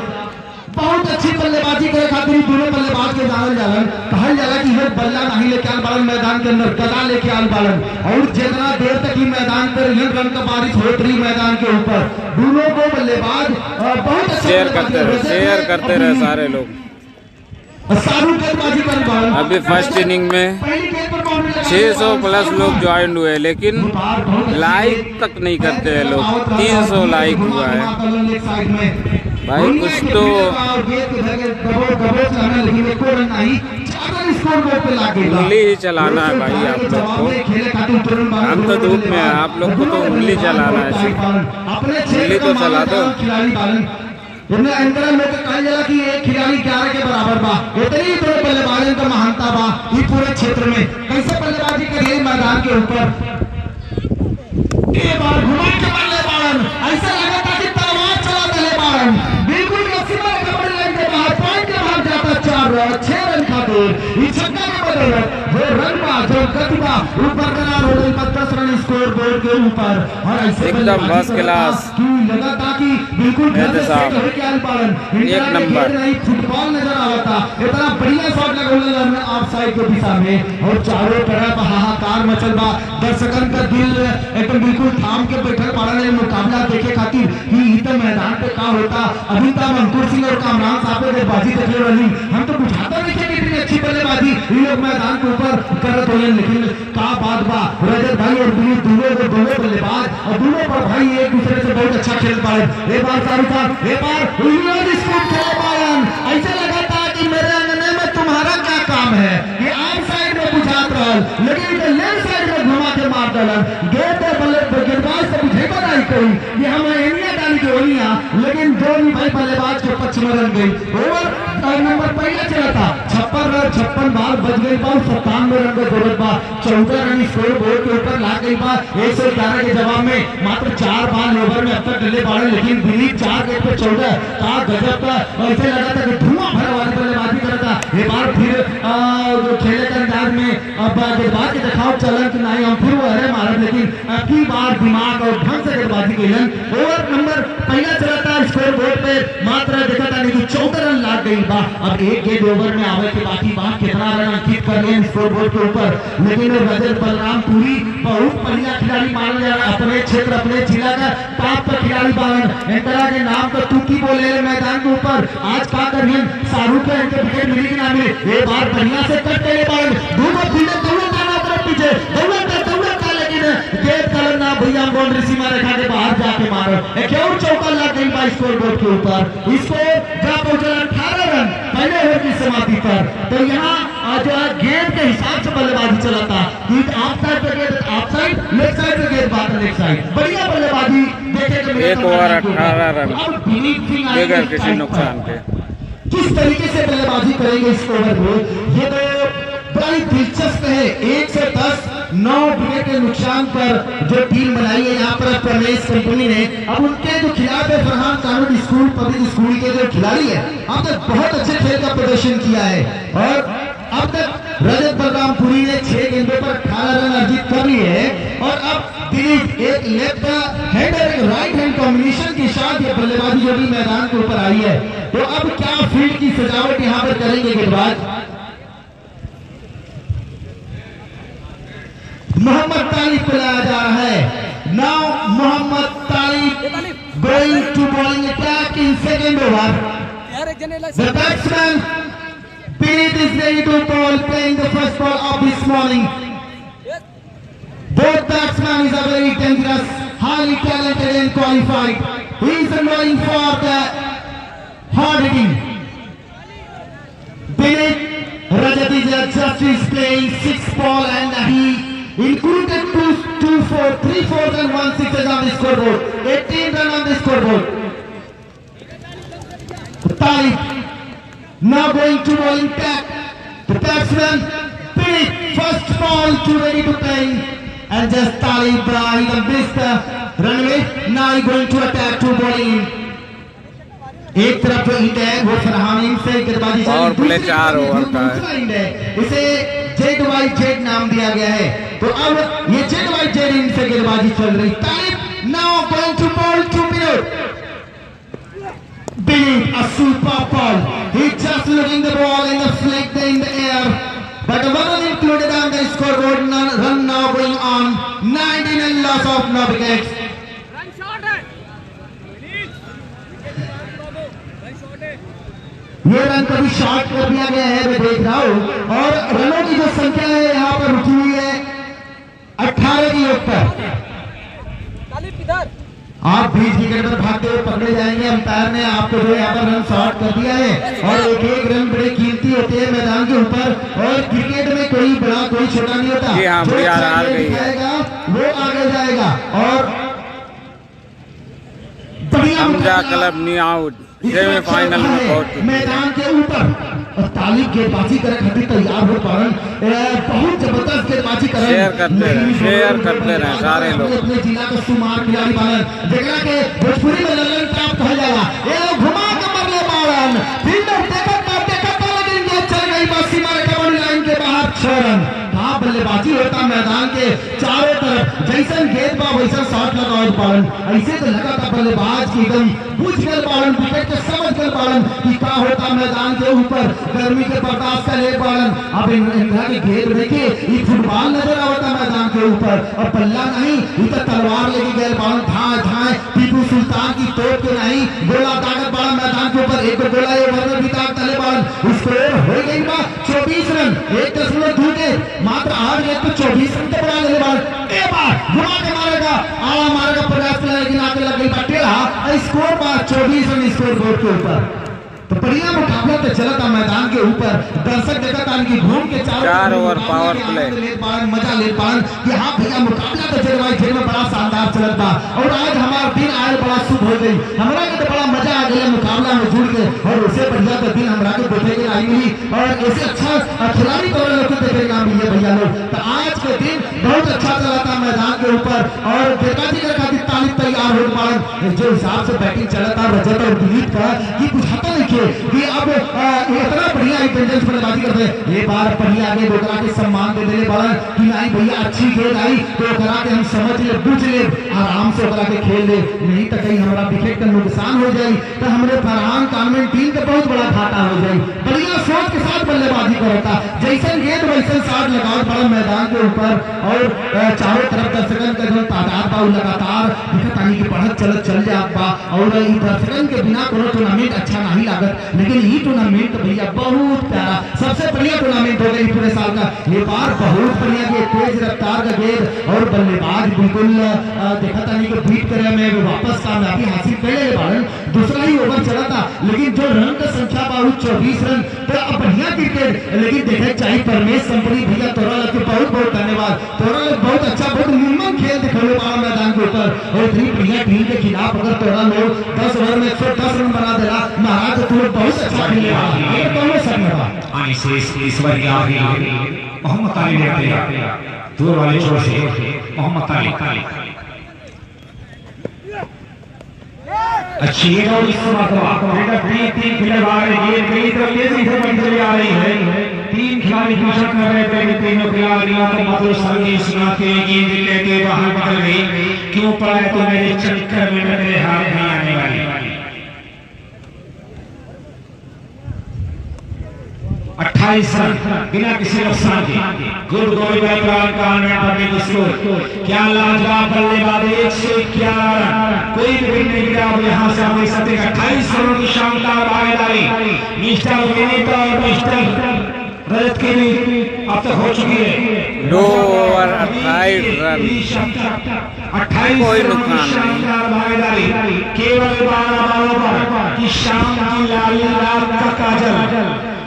F: बहुत अच्छी बल्लेबाजी करे खातिर दोनों बल्लेबाज के कहल जाला कि ये बल्ला नहीं लेके आल बालन मैदान के अंदर, गदा लेके आल बालन। और जितना देर तक ही मैदान पर रन का बारिश होती रही मैदान के ऊपर, दोनों को बल्लेबाज बहुत अच्छा
C: शेयर करते रहे सारे लोग।
F: शाहरुख गेंदबाजी कर बालन
C: अभी फर्स्ट इनिंग में 600 प्लस लोग ज्वाइन हुए, लेकिन लाइक तक नहीं करते हैं लोग। 300 लाइक हुआ है भाई। कुछ तो उंगली ही चलाना है भाई आप लोग को। हम तो धूप में है, आप लोग को तो उंगली चलाना है, सिर्फ उंगली तो चला दो।
F: कि एक खिलाड़ी 11 के बराबर बा, इतनी तो बल्लेबाजी का महानता बा ये पूरे क्षेत्र में। कैसे बल्लेबाजी करिए मैदान के ऊपर, एक बार घुमा के बल्लेबाज ऐसा लगा था कि तलवार चला बल्लेबाज बिल्कुल रसीला कमर लाइन के बाहर पॉइंट के बाहर जाता 4 रन 6 रन खातिर ये छक्का के बदौलत जो रन बा जो गति बा ऊपर करार हो गई 10 रन स्कोर बोर्ड के ऊपर। और ऐसे
C: एकदम फर्स्ट क्लास
F: लगा था कि बिल्कुल
C: साहब, एक नंबर।
F: फुटबॉल नजर आवता, इतना बढ़िया शॉट लगल ऑफ साइड के दिशा में, और चारों तरफ हाहाकार मचल बा। दर्शकन का दिल एकदम बिल्कुल थाम के बैठल पड़ल मुकाबला देखे खातिर कि ई तो मैदान पे का होता। अभी तक अंकुर सिंह और कामरान साहब ने बल्लेबाजी देखले रही, हम तो बुझाता नहीं कि कितनी अच्छी बल्लेबाजी ये लोग मैदान के ऊपर करत होलन, लेकिन का बात बा रजत भाई और दिलीप दोनों बल्लेबाज और दोनों पर भाई एक दूसरे से बहुत अच्छा खेल पाए। एक बार शाहरुख खान, एक बार खेल पालन, ऐसा लगा था कि मेरे अंगने में तुम्हारा क्या काम है, ये आउट साइड में बुझात रहल, लेकिन लेफ्ट साइड में घुमा के मार डालन। गेंद गेंदबाज से बुझे बनाई कोई ये हम एनिया डाली के ओनिया, लेकिन दोनों भाई बल्लेबाज के पक्ष में रन गई। ओवर नंबर पहला चला था 56 बार बच गई बा, 97 रन का जरूरत बा, 14 रन स्कोर बोर्ड के ऊपर ला गई बा। 111 के जवाब में मात्र 4 बार ओवर में अब तक डले बाड़े, लेकिन दिलीप 4 गेंद पे 14 का गजब का, ऐसे लगा था कि धुआं भरा वाली बल्लेबाजी कर रहा था। एक बार फिर जो खेले के अंदाज में अब गेंदबाज के दिखाओ चलन कि नहीं हम फिर वो अरे मारत, लेकिन की बार दिमाग और ढंग से गेंदबाजी केलन। ओवर नंबर पहला चला था स्कोर बोर्ड पे मात्र देखा था कि 14 रन लाग गई बा। अब एक गेंद ओवर में आवे के बाकी बात कितना रन अंकित कर लिए स्कोर बोर्ड के ऊपर, लेकिन रजत बलराम पुरी बहुत बढ़िया खिलाड़ी माना जा रहा, अपने क्षेत्र अपने जिला का टॉप पर खिलाड़ी बावन इंतरा के नाम का तू की बोले मैदान के ऊपर। आज का करिए शाहरुख के इनके विकेट मिली कि ना मिली, एक बार बढ़िया से कट के बावन दोनों फील्डर दोनों काना तरफ पीछे दौड़ता, लेकिन गेंद कलर ना भैया बाउंड्री सीमा रेखा के बाहर जाके मारो, एक और चौका लग गई बा स्कोर बोर्ड के ऊपर। इसको जा पहुंचा 18 रन पहले ओवर की समाप्ति पर। तो यहाँ जो गेंद के हिसाब से बल्लेबाजी चला था, ऑफ साइड पे गेंद ऑफ साइड, लेफ्ट साइड पे गेंद बाहर लेफ्ट साइड, बढ़िया बल्लेबाजी देखे के
C: एक ओवर 18 रन बगैर किसी नुकसान के।
F: किस तरीके से बल्लेबाजी करेंगे इस ओवर में, ये तो बड़ी दिलचस्प है। 1 से 10 9 विकेट के नुकसान पर जो टीम बनाई है यहाँ पर प्रमेश कंपनी ने, अब उनके जो खिलाफ है फरहान कानून स्कूल पब्लिक स्कूल के जो खिलाड़ी है, अब तक बहुत अच्छे खेल का प्रदर्शन किया है, और अब तक रजत बलराम पुरी ने 6 गेंदों पर 18 रन अर्जित कर लिए है। और अब दिलीप एक लेफ्ट हैंड और एक राइट हैंड कॉम्बिनेशन के साथ ये बल्लेबाजी जो भी मैदान के ऊपर आई है। तो अब क्या फील्ड की सजावट यहाँ पर करेंगे गेंदबाज मोहम्मद तालिब को लाया जा रहा है। Now Mohammad Talib going to bowling attack in second over. The batsman Pirit is ready to ball, playing the first ball of this morning. Both batsmen are very dangerous, highly talented and qualified. He is going for the hard hitting. Pirit Rajat is playing 6 ball and he included 2 4 3 4 and 1 6 on the scoreboard. 18 run on the scoreboard. Talib now going to bowling back. The batsman Pirit first ball to ready to play, and just Talib he missed the runway. Now he going to attack to bowling. एक तरफ जो hit है वो फरहान से गेंदबाजी
C: power play 4 over का है,
F: इसे ZYZ नाम दिया गया है। तो अब ये ZYZ से गेंदबाजी चल रही। Talib now going to bowl 2 minutes. Big a super ball. He just looking the ball in the flick in the air, but one included on the scoreboard. Run now going on 19 and loss of no wickets. ये run कभी short कर दिया गया है, मैं देख रहा हूँ, और रनों की जो संख्या है यहाँ पर रुकी हुई है 18 की योग पर। आप बीच विकेट पर भागते हुए पकड़े जाएंगे। अंपायर ने आपको जो यहाँ पर रन शॉर्ट कर दिया है, और एक रन बड़े कीमती होते हैं मैदान के ऊपर, और क्रिकेट में कोई बड़ा कोई छोटा नहीं होता। जो जाएगा वो आगे जाएगा। और
C: हमजा क्लब नी आउट सेमीफाइनल में पहुंच
F: मैदान के ऊपर तालिब गेंदबाजी करे खातिर तैयार हो पारन, बहुत जबरदस्त गेंदबाजी करे।
C: शेयर करते रहे सारे लोग।
F: अपने जिला का सुमार खिलाड़ी बालन, जेकरा के भोजपुरी में ललन टॉप कहा जाला, ये घुमा के मरले बालन, फील्डर देखत लेकिन ये चल गई बस सीमा रेखा वाली लाइन के बाहर 6 रन। कहां बल्लेबाजी होता मैदान के चारों तरफ, जैसन गेंद बा वैसा शॉट लगाओ पालन ऐसे तो लगा था बल्लेबाज की एकदम बुझ गए पालन विकेट के समझ गए पालन कि क्या होता मैदान के ऊपर गर्मी के बर्दाश्त का ले पालन। अब इनका के घेर देखिए ये फुटबॉल नजर आता मैदान के ऊपर और बल्ला नहीं ये तो तलवार लेके गए पालन धाए धाए टीपू सुल्तान की तोप के नहीं गोला ताकत पालन मैदान के ऊपर एक गोला ये वर्णन भी ताकत तले पालन स्कोर हो गई बा 24 रन 1.2 के मात्र आज एक तो 24 रन के बना ले पालन ए बार घुमा के मारेगा आला मारेगा प्रयास करेगा लेकिन आके लग गई टेढ़ा स्कोर बार 24 रन स्कोर बोर्ड के ऊपर। तो बढ़िया मुकाबला तो चला था मैदान के ऊपर दर्शक देखा था इनकी घूम के
C: 4 ओवर पावर प्ले
F: मजा ले पान कि हाँ भैया मुकाबला तो चल भाई खेल में बड़ा शानदार चलत था और आज हमारा दिन आए बड़ा शुभ हो गई हमारा के तो बड़ा मजा आ गया मुकाबला में जुड़ के और उससे बढ़िया तो दिन हमारा के देखे के आई मिली और ऐसे अच्छा खिलाड़ी तो लोग देखे ना मिले भैया लोग। तो आज के दिन बहुत अच्छा चला था मैदान के ऊपर और देखा जी का तालीम तैयार हो पान जो हिसाब से बैटिंग चला था रजत और दिलीप का कि कुछ हता नहीं कि अब इतना बढ़िया इंटेलिजेंस बल्लेबाजी करते हैं ये बार पहले आगे दोकरा के सम्मान दे देले बार कि नहीं भैया अच्छी गेंद आई तो करा के हम समझ ले बुझ ले आराम से करा के खेल ले नहीं तो कहीं हमारा विकेट का नुकसान हो जाए तो हमारे फरहान कॉन्वेंट टीम का बहुत बड़ा घाटा हो जाए। बढ़िया सोच के साथ बल्लेबाजी करता जैसे गेंद वैसे शॉट लगाओ बड़ा मैदान के ऊपर और चारों तरफ दर्शकन का जो तादाद बा लगातार दिखतानी की बढ़त चलत चल जात बा और दर्शकन के बिना कोनो टूर्नामेंट अच्छा नहीं लागत लेकिन ये टूर्नामेंट भैया बहुत प्यारा सबसे बढ़िया टूर्नामेंट हो गई पूरे साल का ये बार बहुत बढ़िया के तेज रफ्तार का गेंद और बल्लेबाज बिल्कुल देखा था नहीं कि बीट करे में वापस कामयाबी हासिल कर ले बारन दूसरा ही ओवर चला था लेकिन जो रन का संख्या बहुत 24 रन तो अब बढ़िया क्रिकेट लेकिन देखे चाहिए परमेश कंपनी भैया तोरा लोग के बहुत बहुत धन्यवाद तोरा लोग बहुत अच्छा बहुत निम्न खेल दिखाने वाला मैदान के ऊपर और इतनी बढ़िया टीम के खिलाफ अगर तोरा लोग 10 ओवर में 110 रन बना देला महाराज तो तुम बहुत अच्छा खेले ये दोनों सब
B: आने से ईश्वर की आगे मोहम्मद अली ने दूर वाले छोर से मोहम्मद अली अच्छी और इस मरतबा तीन खिलाड़ी ये कई तरह तेजी से चली आ रही है तीन खिलाड़ी कोशिश कर रहे थे तीनों खिलाड़ियों को मतलब संगीत सुनाते गेंद लेके बाहर निकल गई क्यों पड़ा तो मेरे चक्कर में मेरे हाथ में आने वाली 28 रन बिना किसी नुकसान के गुड गोलकीपर कॉन्वेंट स्कोर क्या लाजवाब बल्लेबाजी 111 रन कोई भी विकेट नहीं गिरा यहां से हमें 28 रनों की शानदार भागीदारी मिस्टर विनीत और मिस्टर रजत की भी अब तक हो चुकी है
C: 2 ओवर 28 रन
B: 28
C: कोई नुकसान
B: शानदार भागीदारी केवल 12 बॉलों पर कि शाम की लाली रात का काजल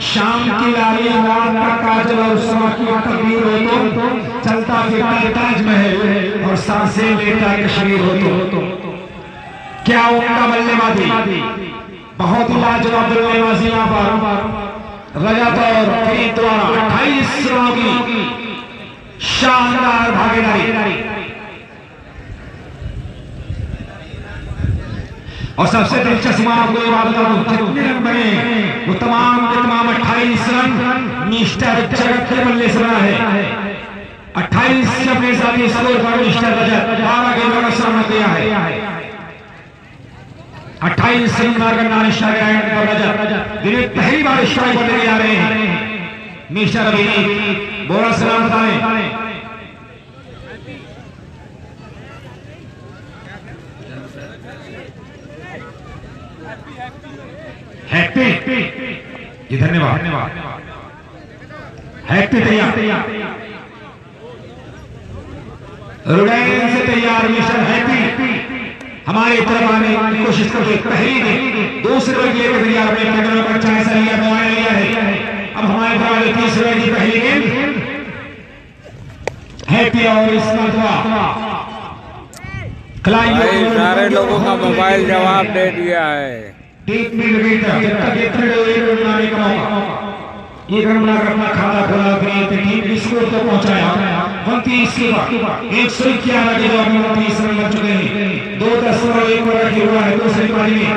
B: शाम की लाली रात का काजल और समा की तकदीर हो तो चलता फिरता ताजमहल और सांसें लेता कश्मीर हो तो क्या उनका बल्लेबाजी बहुत ही लाजवाब बल्लेबाजी यहाँ पर रजत और फरीद द्वारा 28 रनों की शानदार भागीदारी और सबसे दिलचस्प आपको ये बात बता दूं जितने रन बने वो तमाम के तमाम 28 रन मिस्टर जगत के बल्ले से बना है 28 अपने साथी स्कोर पर मिस्टर रजत 12 गेंदों का सामना किया है 28 रन मारकर नानिशा ग्राइंड पर रजत जिन्हें पहली बार स्ट्राइक पर लेके आ रहे हैं मिस्टर अभिनीत बोरा सलाम बताएं हैप्पी जी धन्यवाद हैप्पी तैयार रुड़ैन से तैयार मिस्टर हैप्पी हमारे तरफ आने की कोशिश करते पहली गेंद दूसरे ओवर के लिए तैयार अपने मैदान पर अच्छा ऐसा लिया बॉल लिया है अब हमारे तरफ तीसरे ओवर की पहली गेंद हैप्पी और इस मरतबा
C: सारे लोगों का मोबाइल जवाब दे दिया है
B: डीप मिड विकेट जब तक ये थर्ड ओवर बनाने का मौका ये रन बनाकर अपना खाता खोला अपनी टीम की स्कोर तक पहुंचाया 29 के बाद 111 के जवाब में 29 रन बन चुके हैं 2-10 और 1 ओवर की हुआ है दूसरी पारी में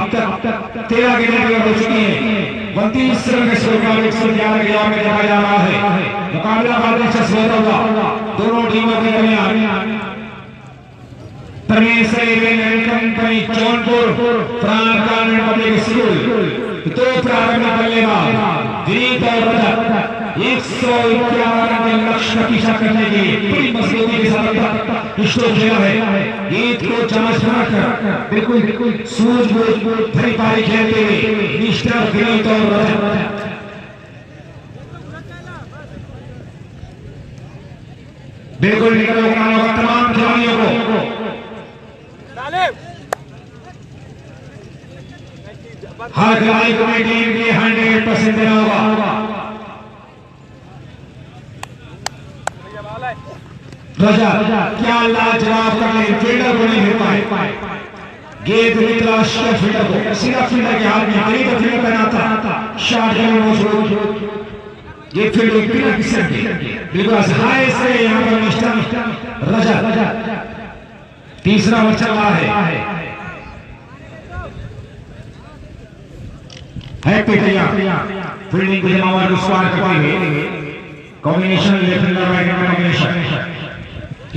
B: अब तक 13 गेंदें हो चुकी हैं 29 रन के स्कोर का 111 के जवाब में देखा जा रहा है मुकाबला काफी दिलचस्प होता हुआ दोनों टीमों के दरमियान कंपनी जौनपुर प्रांगण पब्लिक स्कूल तो प्रारंभ बल्लेबाज दिलीप और रजत 151 लक्ष्य पीछा करने की बड़ी मजबूती के साथ स्ट्रोक खेला है। गीत को चमत्कार कर बिल्कुल सूझबूझ भरी पारी खेलते हुए मिस्टर दिलीप और रजत बिल्कुल निकल तमाम खिलाड़ियों को हर खिलाड़ी को टीम के 100% देना होगा। रजा क्या लाजवाब करने फील्डर को नहीं मिल पाए गेंद निकला फील्डर को सीधा फील्डर के हाथ में हरी का फील्डर पहना था शॉट करना ये फील्ड बिना किसी बिल्कुल हाई से यहाँ पर मिस्टर रजा तीसरा ओवर चल रहा है हैप्पी तैयार फील्डिंग को जमावट को स्क्वायर करते हुए combination left and right hand combination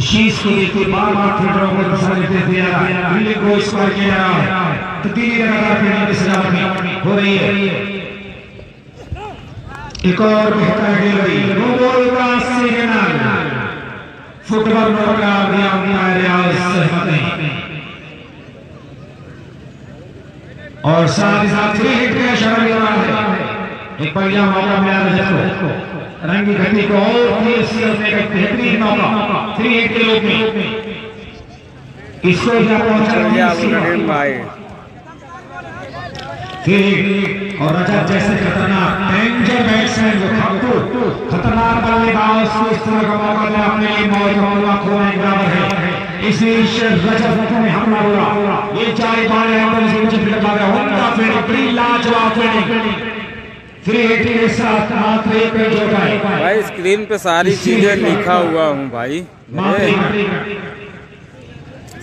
B: शीश को देखिए बार-बार फील्डरों को दर्शा देते दिया फील्डिंग को स्क्वायर किया जा रहा है तो तीन लगातार फील्डिंग की सजावट हो रही है। एक और बेहतर गेंद नो बॉल का सिग्नल फुटबॉल का रियाज सहमत नहीं और साथ ही साथ 3 हिट का इशारा मिल रहा है। एक बढ़िया मौका मिला रजत को रंगी घटी को और तेज करने का बेहतरीन मौका 3 हिट के रूप में इसको क्या पहुंचा
C: भाई
B: और रजत जैसे खतरनाक डेंजर बैट्समैन जो खतरनाक बल्लेबाज को इस तरह का मौका देना अपने लिए मौत खोने के बराबर है। इसलिए रजत ने हमला बोला ये 4 बॉल अंदर से नीचे फिर लगा होगा फील्डिंग बड़ी लाजवाब फील्डिंग 3 हिट के साथ मात्र एक रन जोड़ा है।
C: भाई स्क्रीन पे सारी चीजें लिखा हुआ हूँ भाई।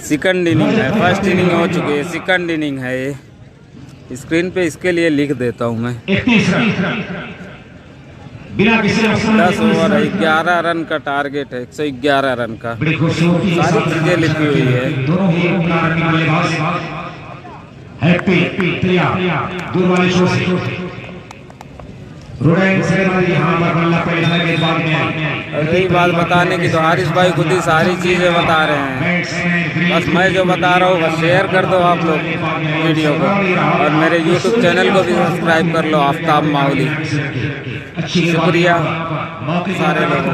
C: सेकंड इनिंग है, फर्स्ट इनिंग हो चुकी है, सेकंड इनिंग है ये स्क्रीन पे इसके लिए लिख देता हूँ मैं। 10 ओवर 11 रन का टारगेट है 111 रन का सारी चीजें लिखी हुई है। और यही बात बताने की तो हारिस भाई खुद ही सारी चीजें बता रहे हैं। बस मैं जो बता रहा हूँ बस शेयर कर दो आप लोग वीडियो को और मेरे YouTube चैनल को भी सब्सक्राइब कर लो आफ्ताब माहौली। शुक्रिया सारे लोगों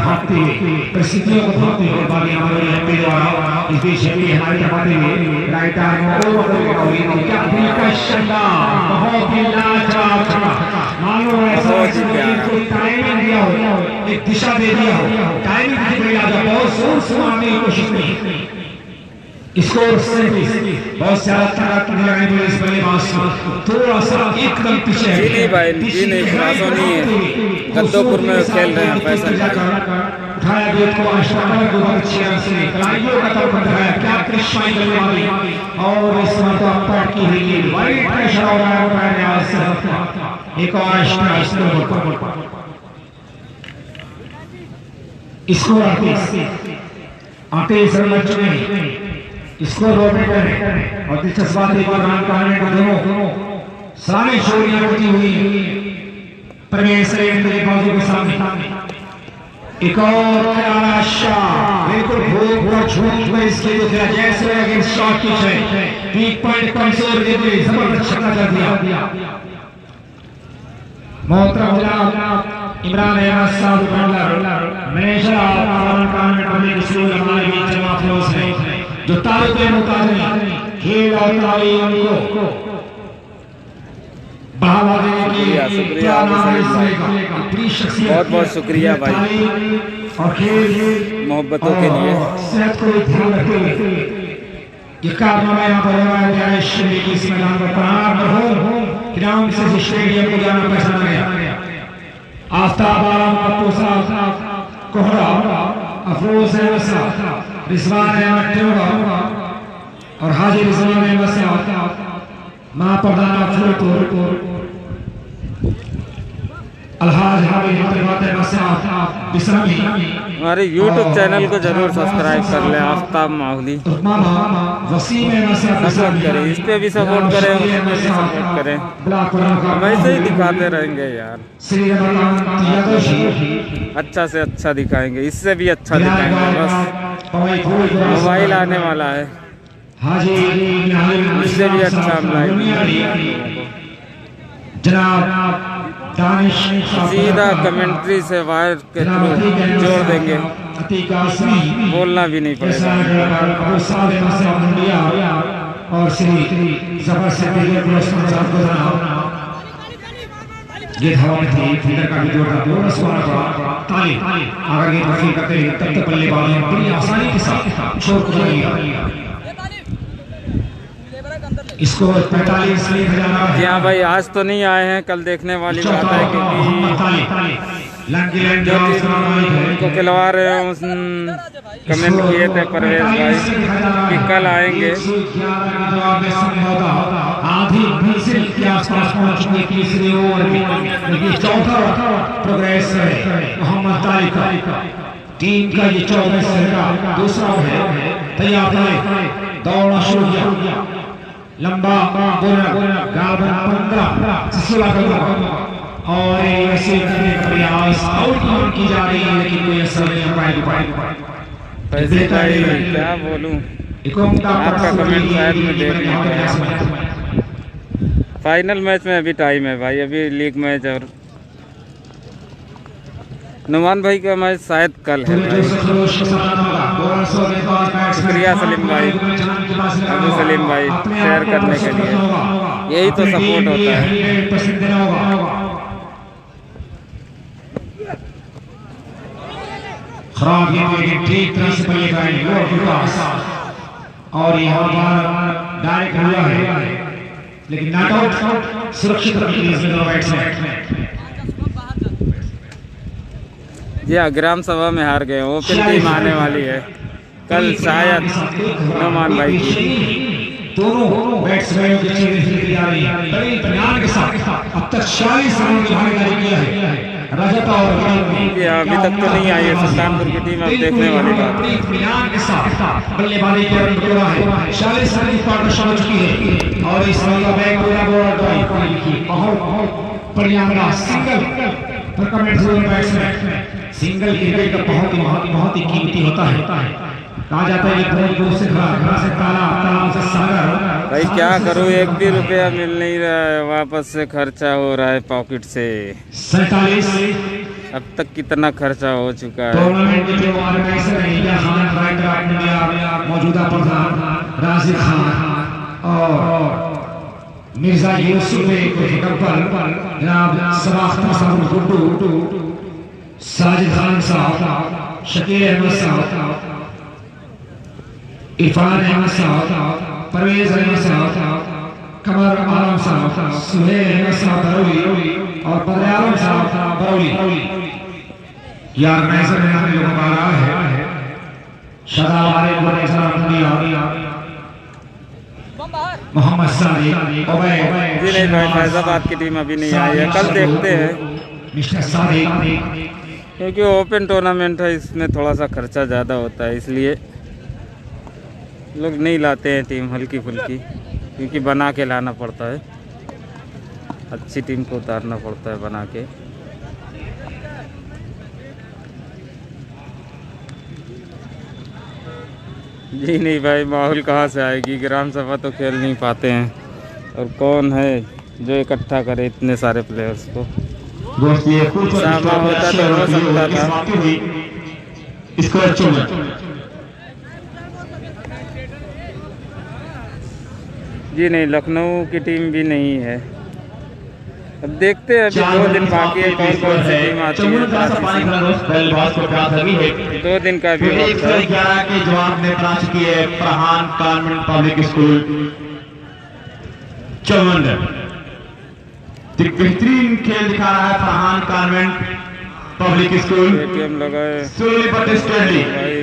B: टाइमिंग दिया हो एक दिशा दे दिया हो टाइमिंग बहुत सोचने की कोशिश नहीं स्कोर से बहुत सारा तरक्की लगाई हुई इस बल्लेबाज को थोड़ा सा एकदम पीछे
C: है भाई जी नहीं फ्रांसो नहीं है गद्दोपुर में खेल रहे हैं फैसल
B: उठाया गेंद को आशुतोष को बहुत अच्छी तरह से कलाइयों का तरफ दिखाया क्या कृष्णाई करने वाली और इस बार तो अंपायर की हुई गेंद वाइड प्रेशर हो रहा है अंपायर ने आज से एक और आशुतोष स्कोर 38 रन बच चुके हैं स्कोर 2 मिनट है और दिलचस्प बात एक बार रन काटने का दोनों सारे शोरियां होती हुई परमेश्वर के बाजू के सामने एक और प्यारा शॉट बिल्कुल भूख और झूठ में इसके जो खेला जैसे अगेंस्ट शॉट की है पीक पॉइंट कमजोर देते जबरदस्त छक्का कर दिया। मोहतरम जनाब इमरान अहमद साहब बंगलर मैनेजर पब्लिक स्कूल हमारे बीच में अफरोज है जो तारीख मुताबिक खेल और तालीम को बढ़ावा देने की
C: बहुत बहुत शुक्रिया भाई
B: और खेल
C: मोहब्बतों के लिए
B: सेहत को ध्यान रखते हुए ये कारनामा यहाँ पर हुआ है कि शहर की इस मैदान पर तैयार हो ग्राउंड से स्टेडियम को जाना पहचाना गया आफ्ताब आलम पप्पू साहब कोहरा अफरोज अहमद साहब रिजवान अहमद टेवड़ा और हाजी रिजवान अहमद साहब महाप्रधान फूलपुर अलहाज हाजी अहमद साहब बिस्रामी
C: हमारे YouTube चैनल को जरूर सब्सक्राइब कर लें, आफ्ताब माहौली। सपोर्ट करें, इस पे भी सपोर्ट करें, उस पे भी सपोर्ट करें। हम ऐसे ही दिखाते रहेंगे यार, अच्छा से अच्छा दिखाएंगे, इससे भी अच्छा दिखाएंगे। बस मोबाइल आने वाला है, इससे भी अच्छा हम लाइव सीधा कमेंट्री से वायर के थ्रू जोड़ देंगे, बोलना भी नहीं पड़ेगा।
B: और श्री जफर ये हवा में थी, फील्डर का भी जोरदार बोनस मारा था, ताली आगे वसूल करते हैं, तब तक बल्लेबाज ने बड़ी आसानी के साथ शोर को लिया। इसको 45
C: जी हाँ भाई, आज तो नहीं आए हैं, कल देखने वाली बात है, क्योंकि जो उनको खिलवा रहे हैं उस कमेंट किए थे परवेज भाई कि कल आएंगे।
B: आधी मंजिल के आसपास पहुंच चुके तीसरे ओवर में, चौथा प्रोग्रेस है मोहम्मद तारिक का, टीम का ये 14 का दूसरा है। तैयार है, दौड़ना शुरू किया, लंबा गार्डन 15 16 करूंगा और ऐसे करने का प्रयास आउट की जा रही है, लेकिन कोई असर नहीं हो पाएगा।
C: पैसे भाई क्या बोलूं, आपका कमेंट शायद में देखने को आया। फाइनल मैच में अभी टाइम है भाई, अभी लीग मैच और नुमान भाई का मैच शायद कल है भाई। शुक्रिया सलीम भाई, अबू सलीम भाई शेयर करने के लिए, यही तो सपोर्ट होता है।
B: खराब ये ठीक तरह से और यहाँ पर डायरेक्ट हुआ है, लेकिन नॉट आउट सुरक्षित रखी।
C: जी हाँ, ग्राम सभा में हार गए, ओपन टीम आने वाली है कल शायद नुमान भाई की।
B: दोनों बैट्समैन की चीजें खेली जा रही है बड़े इत्मीनान के साथ। अब तक 40 रन की भागीदारी किया है रजत और
C: जी हाँ, अभी तक तो नहीं आई है सुल्तानपुर की टीम, अब देखने वाली बात।
B: इत्मीनान के साथ बल्लेबाजी का रन टोला है, 40 रन की पार्टनरशिप हो चुकी है और इस रन का बैक पूरा बॉल बहुत बढ़िया सिंगल पर कमेंट हुए बैट्समैन। सिंगल क्रिकेट का बहुत ही कीमती होता है। कहा जाता है कि बहुत दूर से घर से ताला से सागर।
C: भाई क्या करूँ, एक भी रुपया मिल नहीं रहा है, वापस से खर्चा हो रहा है पॉकेट से।
B: 47
C: अब तक कितना खर्चा हो चुका है।
B: टूर्नामेंट के जो ऑर्गेनाइजर हैं India Khan writer of India, मौजूदा प्रधान राशिद खान और मिर्जा यूसुफ जनाब सबाख्ता साहब गुड्डू, साजिद खान साहब, शकील अहमद साहब, इरफान अहमद साहब, परवेज अहमद साहब, कमर आलम साहब, सुहेल अहमद साहब बरौली और बदयालम साहब बरौली। ये ऑर्गेनाइजर ने हमें लोगों का रहा है मोहम्मद सादिक
C: जी नहीं भाई, फैजाबाद की टीम अभी नहीं आई है, कल देखते हैं
B: मिस्टर सादिक,
C: क्योंकि ओपन टूर्नामेंट है, इसमें थोड़ा सा खर्चा ज़्यादा होता है, इसलिए लोग नहीं लाते हैं टीम हल्की फुल्की, क्योंकि बना के लाना पड़ता है, अच्छी टीम को उतारना पड़ता है बना के। जी नहीं भाई, माहौल कहाँ से आएगी, ग्राम सभा तो खेल नहीं पाते हैं, और कौन है जो इकट्ठा करे इतने सारे प्लेयर्स को। सामा होता तो हो सकता था। जी नहीं, लखनऊ की टीम भी नहीं है, अब देखते हैं, अभी 2 दिन बाकी है, कौन कौन सी टीम आती है। 2 दिन का भी वक्त है।
E: के जवाब ने तलाश की है फरहान कॉन्वेंट पब्लिक स्कूल चौमंडल। बेहतरीन खेल दिखा रहा है Farhan convent public school.
C: ATM लगाए
E: भाई,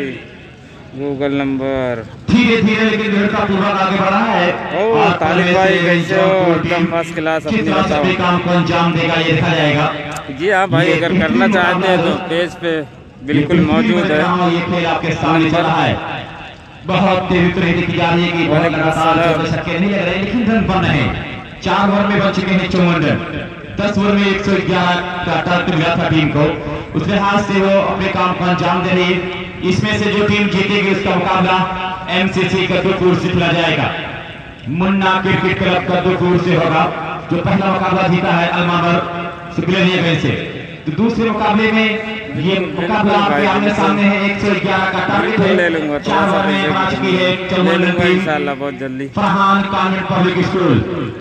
C: गूगल नंबर
E: धीरे धीरे लेकिन लड़का पूरा आगे बढ़ा है।
C: ओ तालिब भाई कैसे हो, एकदम फर्स्ट क्लास, अपनी बताओ।
E: काम को अंजाम देगा ये देखा जाएगा।
C: जी हाँ भाई, अगर करना चाहते हैं तो पेज पे बिल्कुल मौजूद है।
E: ये खेल आपके सामने चल रहा है, बहुत तेजी से देखी जा रही है कि बहुत लगातार 14 छक्के नहीं लग रहे, लेकिन रन बन रहे हैं। 4 ओवर में बन चुके हैं 54 रन। 10 ओवर में 111 का टारगेट मिला था टीम को, उस लिहाज से वो अपने काम को अंजाम दे रही है। इसमें से जो टीम जीतेगी उसका मुकाबला एमसीसी कद्दूपुर से खेला जाएगा, मुन्ना क्रिकेट क्लब कद्दूपुर से होगा। जो पहला मुकाबला जीता है अलमाबर सुप्लेनिया से, तो दूसरे मुकाबले में ये मुकाबला आपके आमने सामने है। 111 का टारगेट है,
C: ले लूंगा
E: 4 ओवर में आ चुकी है 54 रन की
C: इंशाल्लाह बहुत जल्दी।
E: फरहान कॉन्वेंट पब्लिक स्कूल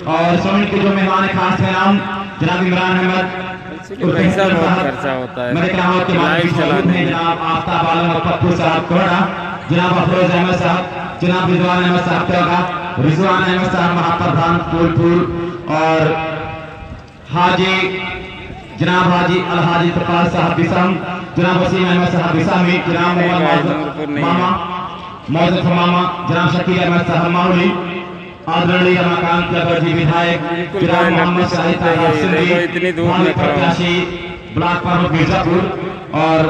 E: और सोनिल के जो मेहमान खास है नाम जनाब इमरान अहमद।
C: पैसा बहुत खर्चा होता है
E: मैं कहा कि
C: लाइव चलाने में।
E: जनाब आफ्ताब आलम और पप्पू साहब कोड़ा, जनाब अफरोज अहमद साहब, जनाब रिजवान अहमद साहब टोगा, रिजवान अहमद साहब महाप्रधान फूलपुर और हाजी जनाब हाजी अलहाजी तफाज साहब बिसाम, जनाब वसीम अहमद साहब बिसामी, जनाब मोहम्मद मामा मौजूद मामा, जनाब शकील अहमद साहब माउली, आदरणीय रमाकांत जी विधायक, जनाब मोहम्मद शाहिद साहब सिंधी,
C: इतनी दूर में
E: प्रत्याशी ब्लॉक प्रमुख मिर्जापुर और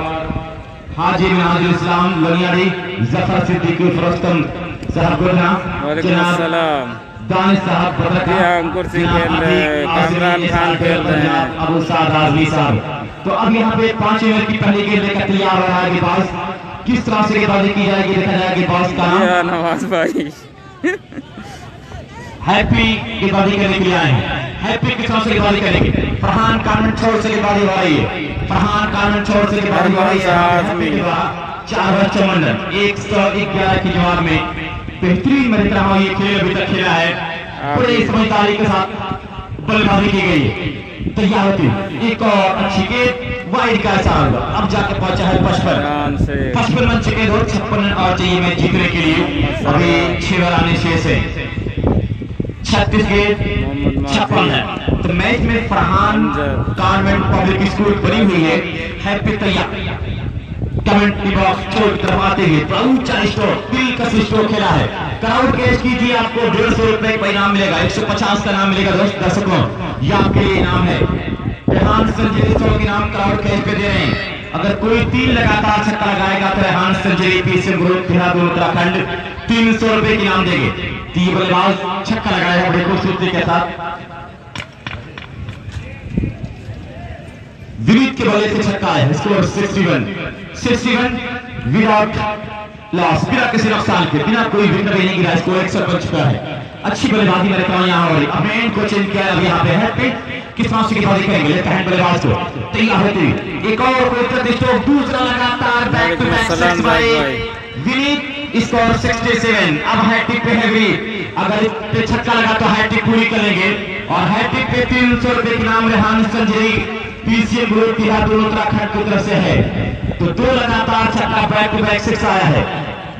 E: हाजी मिनाजुल इस्लाम लनियाड़ी, जफर सिद्दीकी फरोस्तम साहब गुरना,
C: वालेकुम
E: दानिश साहब बदरका,
C: अंकुर सिंह खेल रहे हैं, कामरान खान खेल रहे हैं,
E: अबू साद आजमी साहब। तो अब यहाँ पे 5 ओवर की पहली गेंद लेकर तैयार हो रहा है गेंदबाज। किस तरह से गेंदबाजी की जाएगी देखा जाएगा। गेंदबाज का नाम
C: नवाज भाई
E: हैप्पी गेंदबाजी करने के लिए आए हैं। हैप्पी किस तरह से गेंदबाजी करेंगे। फरहान कॉन्वेंट छोड़ से गेंदबाजी हो रही है, फरहान कॉन्वेंट छोड़ से गेंदबाजी हो रही है। 4 ओवर 54 रन 111 के जवाब में बेहतरीन मेरी तरह ये खेल अभी तक खेला है, बड़े समझदारी के साथ बल्लेबाजी की गई है। तैयार होती एक और अच्छी गेंद वाइड का इशारा हुआ, अब जाके पहुंचा है 55 रन चुके 56 रन और चाहिए मैच जीतने के लिए। अभी 6 रन आने शेष है, 36 गेंद 56 है। तो मैच में फरहान कॉन्वेंट पब्लिक स्कूल बनी हुई है। हैप्पी तैयार कमेंट्री बॉक्स छोड़ तरफ आते हुए ऊंचा स्ट्रोक दिलकश स्ट्रोक खेला है। क्राउड कैच कीजिए, आपको 150 रुपए का इनाम मिलेगा, 150 का इनाम मिलेगा दर्शकों, ये आपके लिए इनाम है। रेहान संजरी के इनाम क्राउड कैच पे दे रहे हैं। अगर कोई 3 लगातार छक्का लगाएगा तो रेहान संजरी पीसीएम ग्रुप देहरादून उत्तराखंड 300 रुपए के इनाम देंगे। 3 बल्लेबाज छक्का लगाया है बड़ी खूबसूरती के साथ। विनीत के बल्ले से छक्का है, स्कोर 61 विराट लॉस, बिना किसी नुकसान के, बिना कोई विकेट नहीं गिरा, स्कोर 100 बन चुका है। अच्छी बल्लेबाजी मेरे ख्याल यहाँ हो रही। अब एंड को चेंज किया है, अब यहाँ पे है किस तरह से गेंदबाजी करेंगे लेफ्ट हैंड बल्लेबाज को तैयार होती। एक और कोई स्ट्रोक, दूसरा लगातार back to back 6 by Vineet, score 67। अब हैट्रिक पे है विनीत, अगर इस पे छक्का लगा तो हैट्रिक पूरी करेंगे और हैट्रिक पे 300 रुपए के नाम रेहान संजरी पीसीएम ग्रुप देहरादून उत्तराखंड की तरफ से है। तो 2 लगातार छक्का बैक टू बैक 6 आया है,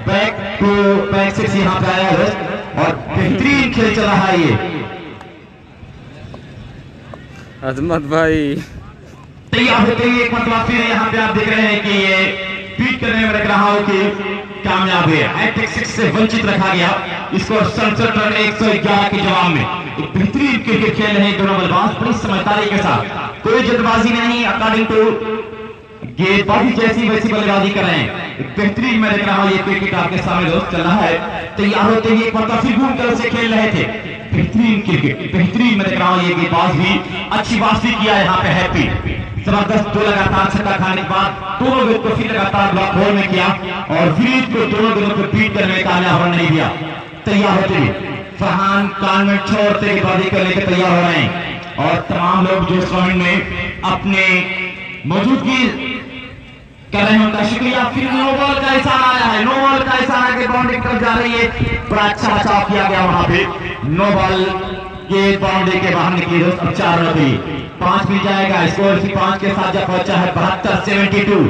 E: बैक टू बैक 6 यहाँ पे आया है और बेहतरीन खेल चल रहा है ये।
C: अजमत भाई
E: तैयार होते ही एक मतलब फिर यहाँ पे आप देख रहे हैं कि ये बीट करने में लग रहा हो कि कामयाब है। हैट्रिक 6 से वंचित रखा गया, इसको 67 रन 111 के जवाब में। एक बेहतरीन क्रिकेट खेल रहे हैं दोनों बल्लेबाज, बड़ी समझदारी के साथ, कोई जल्दबाजी नहीं, अकॉर्डिंग टू गेंदबाजी जैसी वैसी बल्लेबाजी कर रहे हैं। एक बेहतरीन मैं देख रहा हूँ ये क्रिकेट आपके सामने दोस्त चल रहा है। तैयार होते ही एक मतलब फिर घूम कर से खेल रहे थे, बेहतरीन क्रिकेट, बेहतरीन मैं देख रहा हूँ ये गेंदबाज भी अच्छी वापसी किया है यहाँ पे हैप्पी। जबरदस्त 2 लगातार छक्का खाने के बाद दोनों गेंद को फिर लगातार ब्लॉक होल में किया और विनीत को दोनों गेंदों को बीट करने में कामयाब होने नहीं दिया। तैयार होते ही फरहान कॉन्वेंट छोड़ते गेंदबाजी करने के तैयार हो रहे हैं और तमाम लोग जो स्टैंड में अपने मौजूदगी कर रहे हैं उनका शुक्रिया। फिर नो बॉल का इशारा आया है, नो बॉल का इशारा के बाउंड्री तरफ जा रही है, बड़ा अच्छा बचाव किया गया वहां पे। नो बॉल ये बाउंड्री के बाहर निकली दोस्त। अब 4 रन हुई, 5 मिल जाएगा, स्कोर 5 के साथ जब पहुंचा है 72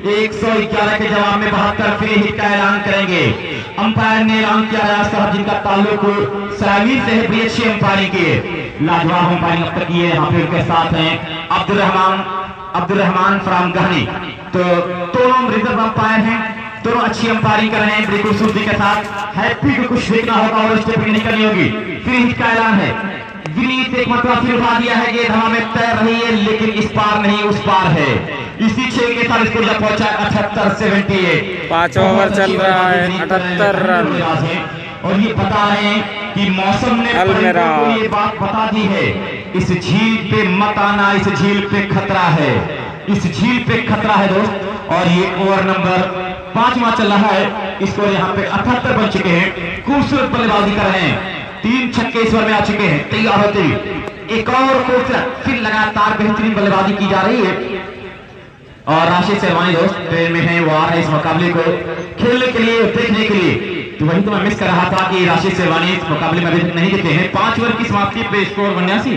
E: 111 के जवाब में 72 फ्री हिट का ऐलान करेंगे। अंपायर ने ऐलान किया राज साहब जिनका ताल्लुक सलामी से है, बड़ी अच्छी अंपायरिंग की है, लाजवाब अंपायरिंग अब तक की है। यहाँ पे उनके साथ हैं अब्दुल रहमान फराम गहनी, तो दोनों रिजर्व अंपायर हैं, दोनों अच्छी अंपायरिंग कर रहे हैं बड़ी खूबसूरती के साथ। हैप्पी को कुछ देखना होगा और स्टेप नहीं करनी होगी। फ्री हिट का ऐलान है, विनीत एक मतवा फिर उठा दिया है, गेंद हवा में तैर रही है लेकिन इस पार नहीं उस पार है। इसी 6 के साथ इसको जब पहुंचा 78-78।
C: 5 ओवर चल रहा है, 78 रन।
E: और ये बता रहे हैं कि मौसम ने को ये बात बता दी है, इस झील पे मत आना, इस झील पे खतरा है, इस झील पे खतरा है दोस्त। और ये ओवर नंबर 5वां चल रहा है, इसको यहाँ पे 78 बन चुके हैं। खूबसूरत बल्लेबाजी कर रहे हैं, 3 छक्के इस ओवर में आ चुके हैं। तैयार होते ही एक और खूबसूरत फिर लगातार बेहतरीन बल्लेबाजी की जा रही है। और राशिद शेरवानी दोस्त ट्रेन में है, वो आ रहे इस मुकाबले को खेलने के लिए, देखने के लिए। तो वही तो मैं मिस कर रहा था कि राशिद शेरवानी इस मुकाबले में अभी नहीं दिखे हैं। 5 ओवर की समाप्ति पे स्कोर 79।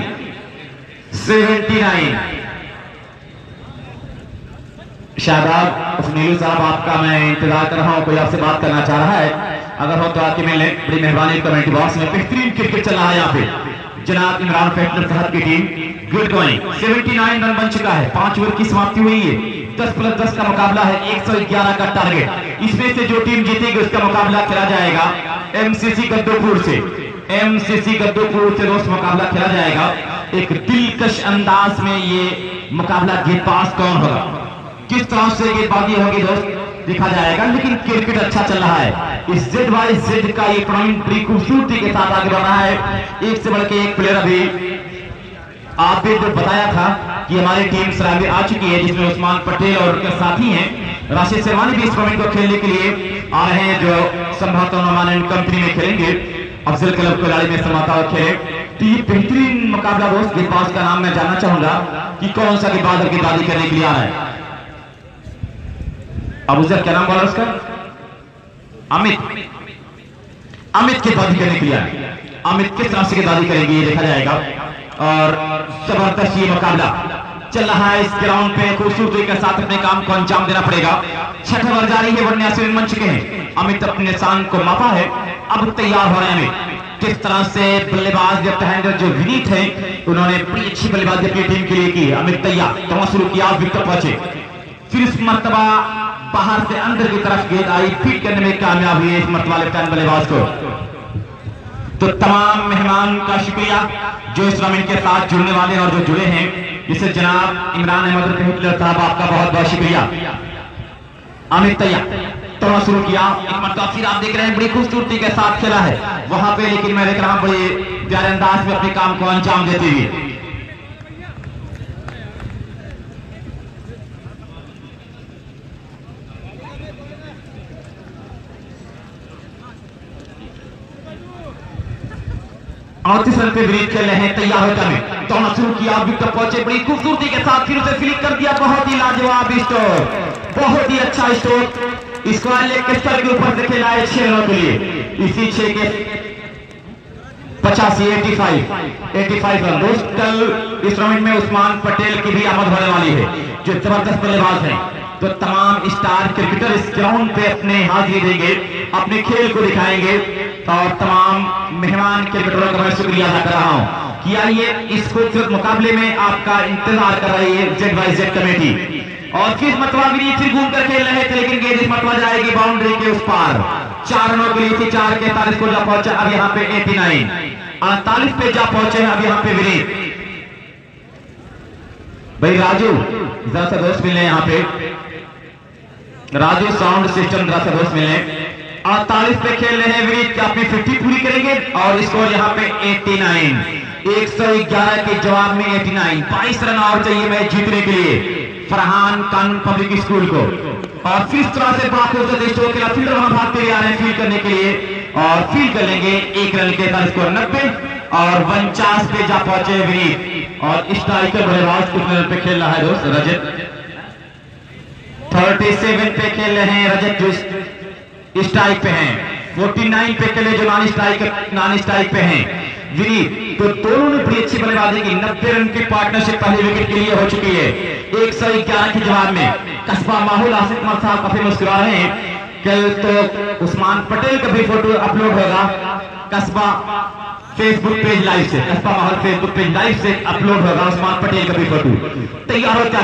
E: शादाब नीलू साहब, आपका मैं इंतजार कर रहा हूं, कोई आपसे बात करना चाह रहा है, अगर हो तो आके मिल लें, बड़ी मेहरबानी। कमेंट बॉक्स में बेहतरीन क्रिकेट चल रहा है यहाँ पे। जनाब इमरान फैक्टर साहब की टीम गुड गोइंग, 79 रन बन चुका है। 5 ओवर की समाप्ति हुई है, 10+10 का मुकाबला है, 111 का टारगेट। इसमें से जो टीम जीतेगी उसका मुकाबला खेला जाएगा एमसीसी गद्दोपुर से। एमसीसी गद्दोपुर से दोस्त मुकाबला खेला जाएगा। एक दिलकश अंदाज में ये मुकाबला गेंदबाज कौन होगा, किस तरह से गेंदबाजी होगी दोस्त देखा जाएगा। लेकिन क्रिकेट अच्छा चल रहा है। इस ZYZ का ये टूर्नामेंट बड़ी खूबसूरती के साथ आगे बढ़ रहा है। एक से बढ़ के एक प्लेयर, अभी आप भी बताया था कि हमारी टीम सराय में आ चुकी है, जिसमें उस्मान पटेल और उनके साथी हैं राशिद शेरवानी भी इस टूर्नामेंट को खेलने के लिए आ रहे हैं, जो संभवतः नोमान कंपनी में खेलेंगे, अफजल क्लब कोलाड़ी में संभवतः खेले। तो ये बेहतरीन मुकाबला दोस्त, गेंदबाज का नाम मैं जानना चाहूंगा कि कौन सा गेंदबाज गेंदबाजी करने के लिए आ रहा है। अबू जर क्या नाम बोला उसका? अमित गेंदबाजी करने के लिए आए। अमित किस तरह से गेंदबाजी करेंगे ये देखा जाएगा। और जबरदस्त ये मुकाबला चल रहा है इस ग्राउंड पे, खूबसूरती के साथ अपने काम को अंजाम देना पड़ेगा। 6 ओवर जारी है, 89 रन बन चुके हैं। अमित अपने निशान को मापा है, अब तैयार हो रहे हैं। किस तरह से बल्लेबाज लेफ्ट हैंडर जो विनीत है, उन्होंने बड़ी अच्छी बल्लेबाजी अपनी टीम के लिए की। अमित तैयार, तो शुरू किया, विकेट पहुंचे, फिर इस मर्तबा बाहर से अंदर की तरफ गेंद आई, फीट करने में कामयाब हुई इस मर्तबा लेफ्ट हैंड बल्लेबाज को। तो तमाम मेहमान का शुक्रिया जो इस टूर्नामेंट के साथ जुड़ने वाले और जो जुड़े हैं, जिसे जनाब इमरान अहमद साहब, आपका बहुत बहुत शुक्रिया। अमित तैयार, तोड़ा शुरू किया, एक मरतबा फिर आप देख रहे हैं बड़ी खूबसूरती के साथ खेला है वहां पे, लेकिन मैं देख रहा हूं बड़े प्यारे अंदाज में अपने काम को अंजाम देते हुए। और 30 रन पे विनीत खेल रहे हैं, तैयार होकर में तोड़ना शुरू किया, विकेट पहुंचे, बड़ी खूबसूरती के साथ फिर उसे फ्लिक कर दिया। बहुत ही लाजवाब स्ट्रोक, बहुत ही अच्छा स्ट्रोक। स्क्वायर लेग के स्तर के ऊपर से खेला है 6 रनों के लिए। इसी 6 के 85 रन दोस्त। कल इस टूर्नामेंट में उस्मान पटेल की भी आमद होने वाली है, जो जबरदस्त बल्लेबाज हैं। तो तमाम स्टार क्रिकेटर इस ग्राउंड पे अपने हाजिरी देंगे, अपने खेल को दिखाएंगे। और तमाम मेहमान क्रिकेटरों का मैं शुक्रिया अदा कर रहा हूं कि आइए इस खूबसूरत मुकाबले में आपका इंतजार कर रही है ZYZ कमेटी। और फिर मतवा विनीत फिर घूम कर खेल रहे थे, लेकिन गेंद इस मतवा जाएगी बाउंड्री के उस पार। 4 रनों के लिए थी, 4 के 43 को जा पहुंचा। अब यहाँ पे 89, 48 पे जा पहुंचे हैं अब यहाँ पे विनीत। भाई राजू जरा सा दोस्त मिले यहाँ पे, राजू साउंड सिस्टम जरा सा दोस्त मिले। 48 पे खेल रहे हैं विनीत, अपनी 50 पूरी करेंगे और स्कोर यहाँ पे 89, 111 के जवाब में 89। 22 रन और चाहिए मैच जीतने के लिए फरहान कानून पब्लिक स्कूल को। और फिर इस तरह से बात हो सकती है, फील्डर वहां भागते हुए आ रहे हैं फील्ड करने के लिए, और फील्ड कर लेंगे 1 रन के साथ। स्कोर 90 और 49 पे जा पहुंचे विनीत। और स्ट्राइकर बल्लेबाज कितने रन पे खेल रहा है दोस्त? रजत 37 पे खेल रहे हैं रजत, जो स्ट्राइक पे हैं। 49 पे खेले जो नॉन स्ट्राइक पे हैं विनीत। तो दोनों ने बड़ी अच्छी बल्लेबाजी की। 90 रन की पार्टनरशिप पहले विकेट के लिए हो चुकी है। 111 के जवाब में कस्बा माहौल आसिफ कुमार साहब काफी मुस्कुरा रहे हैं। कल तो उस्मान पटेल का भी फोटो अपलोड होगा कस्बा फेसबुक पेज लाइव से, कस्बा माहौल फेसबुक पेज लाइव से अपलोड होगा उस्मान पटेल का भी फोटो। तैयार हो क्या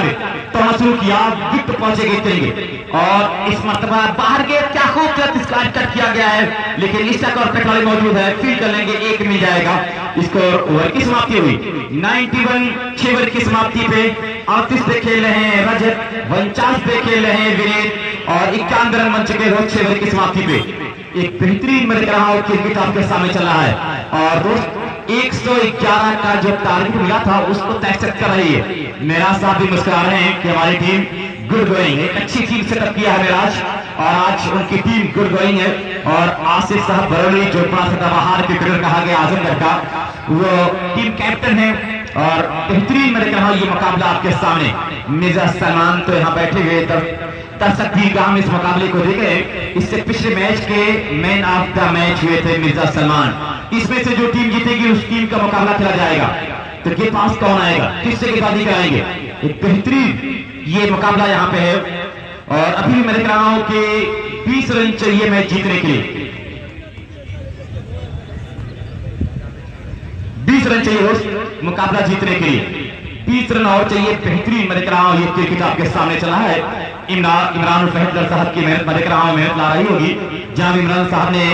E: तो शुरू किया, गिफ्ट पहुंचेगी करेंगे और इस मरतबा बाहर गेट क्या खूबसूरत इसका कट किया गया है, लेकिन इस और कटवाली मौजूद है, फील कर लेंगे, एक मिल जाएगा। स्कोर ओवर की समाप्ति हुई 91, 6 ओवर की समाप्ति पे 38 पे खेल रहे हैं रजत, 49 पे खेल रहे हैं विनीत और 91 रन बन चुके रोज 6 ओवर की समाप्ति पे। एक बेहतरीन मैं रहा हूं क्रिकेट आपके सामने चल रहा है और दोस्त 111 का जो टारगेट मिला था उसको तय कर रही है। मेरा साथ भी मुस्कुरा रहे हैं कि हमारी टीम गुड गोइंग, एक अच्छी टीम सेटअप किया है मेराज और आज उनकी टीम गुड गोइंग है। और आसिफ साहब बरौली जो बड़ा सदाबहार क्रिकेटर कहा गया आजमगढ़ का, वो टीम कैप्टन है और बेहतरीन मैंने कहा ये मुकाबला आपके सामने। मिर्जा सलमान तो यहाँ बैठे हुए दर्शक भी हम इस मुकाबले को देखे, इससे पिछले मैच के मैन ऑफ द मैच हुए थे मिर्जा सलमान। इसमें से जो टीम जीतेगी उस टीम का मुकाबला खेला जाएगा। तो के पास कौन आएगा, किससे गेंदबाजी कराएंगे, एक बेहतरीन ये मुकाबला यहाँ पे है। और अभी मैं देख रहा हूं कि 20 रन चाहिए मैच जीतने के लिए, 20 रन चाहिए उस मुकाबला जीतने के लिए, 20 रन और चाहिए। बेहतरीन मैं देख रहा हूं ये क्रिकेट आपके सामने चला है। इमरान फहद साहब की मेहनत मैं देख रहा हूं, मेहनत ला रही होगी, जहां इमरान साहब ने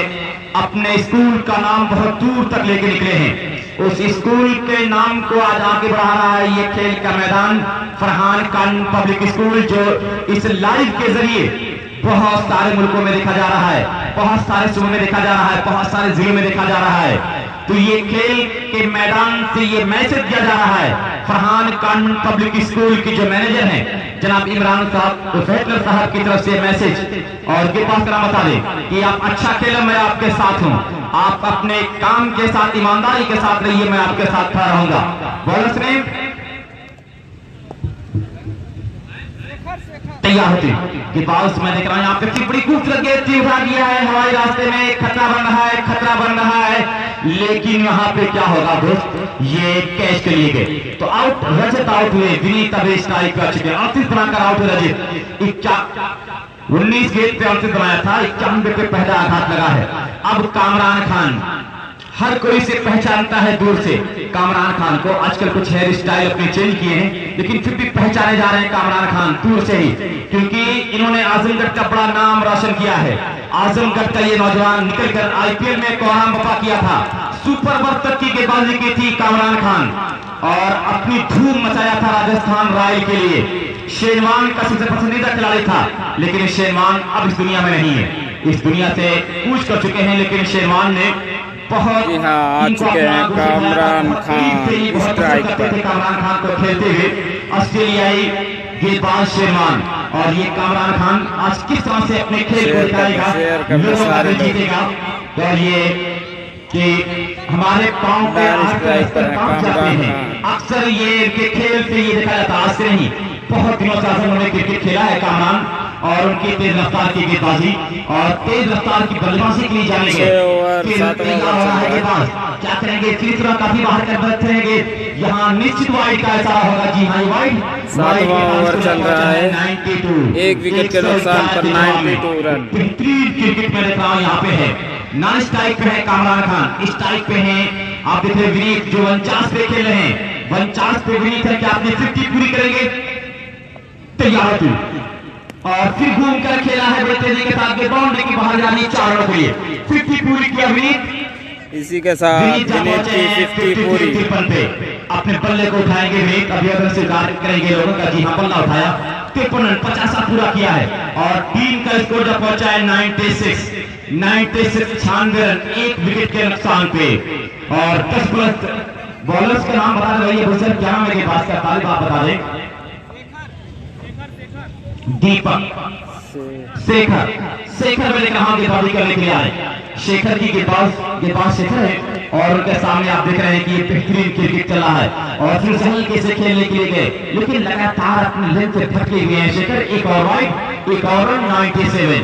E: अपने स्कूल का नाम बहुत दूर तक लेके निकले हैं। उस स्कूल के नाम को आज आगे बढ़ा रहा है ये खेल का मैदान फरहान खान पब्लिक स्कूल, जो इस लाइव के जरिए बहुत सारे मुल्कों में देखा जा रहा है, बहुत सारे सूबों में देखा जा रहा है, बहुत सारे जिलों में देखा जा रहा है। तो ये खेल के मैदान से ये मैसेज दिया जा रहा है फरहान खान पब्लिक स्कूल के जो मैनेजर हैं जनाब इमरान साहब साहब की तरफ से मैसेज। और के पास करा बता दें कि आप अच्छा खेलें, मैं आपके साथ हूं, आप अपने काम के साथ ईमानदारी के साथ रहिए, मैं आपके साथ खड़ा रहूंगा। बॉलर्स ने तैयार होते कि बाउंस मैं देख रहा हूं यहाँ पे बड़ी खूबसूरत गेंद उठा दिया है हवाई रास्ते में, खतरा बन रहा है, खतरा बन रहा है, लेकिन यहाँ पे क्या होगा दोस्त, ये कैच के लिए गए तो आउट, रजत आउट हुए, विनीत अभी स्ट्राइक कर चुके, 38 बनाकर आउट हुए रजत। 19 गेंद पे 38 बनाया था, 91 पे पहला आघात लगा है। अब कामरान खान, हर कोई से पहचानता है दूर से कामरान खान को, आजकल कुछ हेयर स्टाइल अपने चेंज किए हैं लेकिन फिर भी पहचाने जा रहे हैं कामरान खान दूर से ही, क्योंकि इन्होंने आजमगढ़ का बड़ा नाम रोशन किया है। आजमगढ़ का ये नौजवान निकलकर आईपीएल में कोहराम वफा किया था, सुपर ओवर तक की गेंदबाजी की थी कामरान खान और अपनी धूम मचाया था राजस्थान रॉयल के लिए। शेरवान का सबसे पसंदीदा खिलाड़ी था, लेकिन शेरवान अब इस दुनिया में नहीं है, इस दुनिया से कूच कर चुके हैं, लेकिन शेरवान ने बहुत
C: आ चुके हैं कामरान खान स्ट्राइक पर।
E: कामरान खान को खेलते हुए ऑस्ट्रेलियाई गेंदबाज शेरवान, और ये कामरान खान आज किस तरह से अपने खेल को दिखाएगा, जीतेगा। और ये कि हमारे पांव पे काम जाते हैं, अक्सर ये इनके खेल से ये देखा जाता है, आज से नहीं, बहुत दिनों से उन्होंने क्रिकेट खेला है कामरान, और उनकी तेज रफ्तार की गेंदबाजी और तेज रफ्तार की बल्लेबाजी के लिए जानेंगे। क्या करेंगे, तीसरा काफी बाहर कर बैठेंगे, यहाँ निश्चित वाइड का इशारा होगा। जी हाँ, वाइड।
C: 7वां ओवर चल रहा है,
E: 92,
C: एक विकेट के नुकसान पर 92 रन।
E: बेहतरीन क्रिकेट में देखा यहाँ पे है, नॉन स्ट्राइक पे है कामरान खान, स्ट्राइक पे है आप देख रहे विनीत जो 49 पे खेल रहे हैं, 49 पे विनीत है, क्या आपने 50 पूरी करेंगे, तैयार होती और फिर घूमकर खेला है बड़े तेजी के साथ, बाउंड्री की बाहर जानी 4 रनों के लिए, 50 पूरी किया विनीत।
C: इसी के साथ विनीत की 50 पूरी,
E: अपने बल्ले को उठाएंगे विनीत, अभिवादन स्वीकार करेंगे लोगों का, जी हाँ बल्ला उठाया, 53 रन 50 पूरा किया है और टीम का स्कोर जब पहुंचा है 96 96 रन, एक विकेट के नुकसान पे। और 10 प्लस बॉलर्स का नाम बता रही है, क्या नाम है पास का, तालिब आप बता दें। दीपक, शेखर मैंने कहा गेंदबाजी करने के लिए आए, शेखर की गेंदबाज शेखर है और उनके सामने आप देख रहे हैं कि ये बेहतरीन क्रिकेट चल रहा है और फिर हल्के से खेलने के लिए गए, लेकिन लगातार अपनी लेंथ से भटके हुए हैं शेखर। एक और वाइड, एक और रन, 97।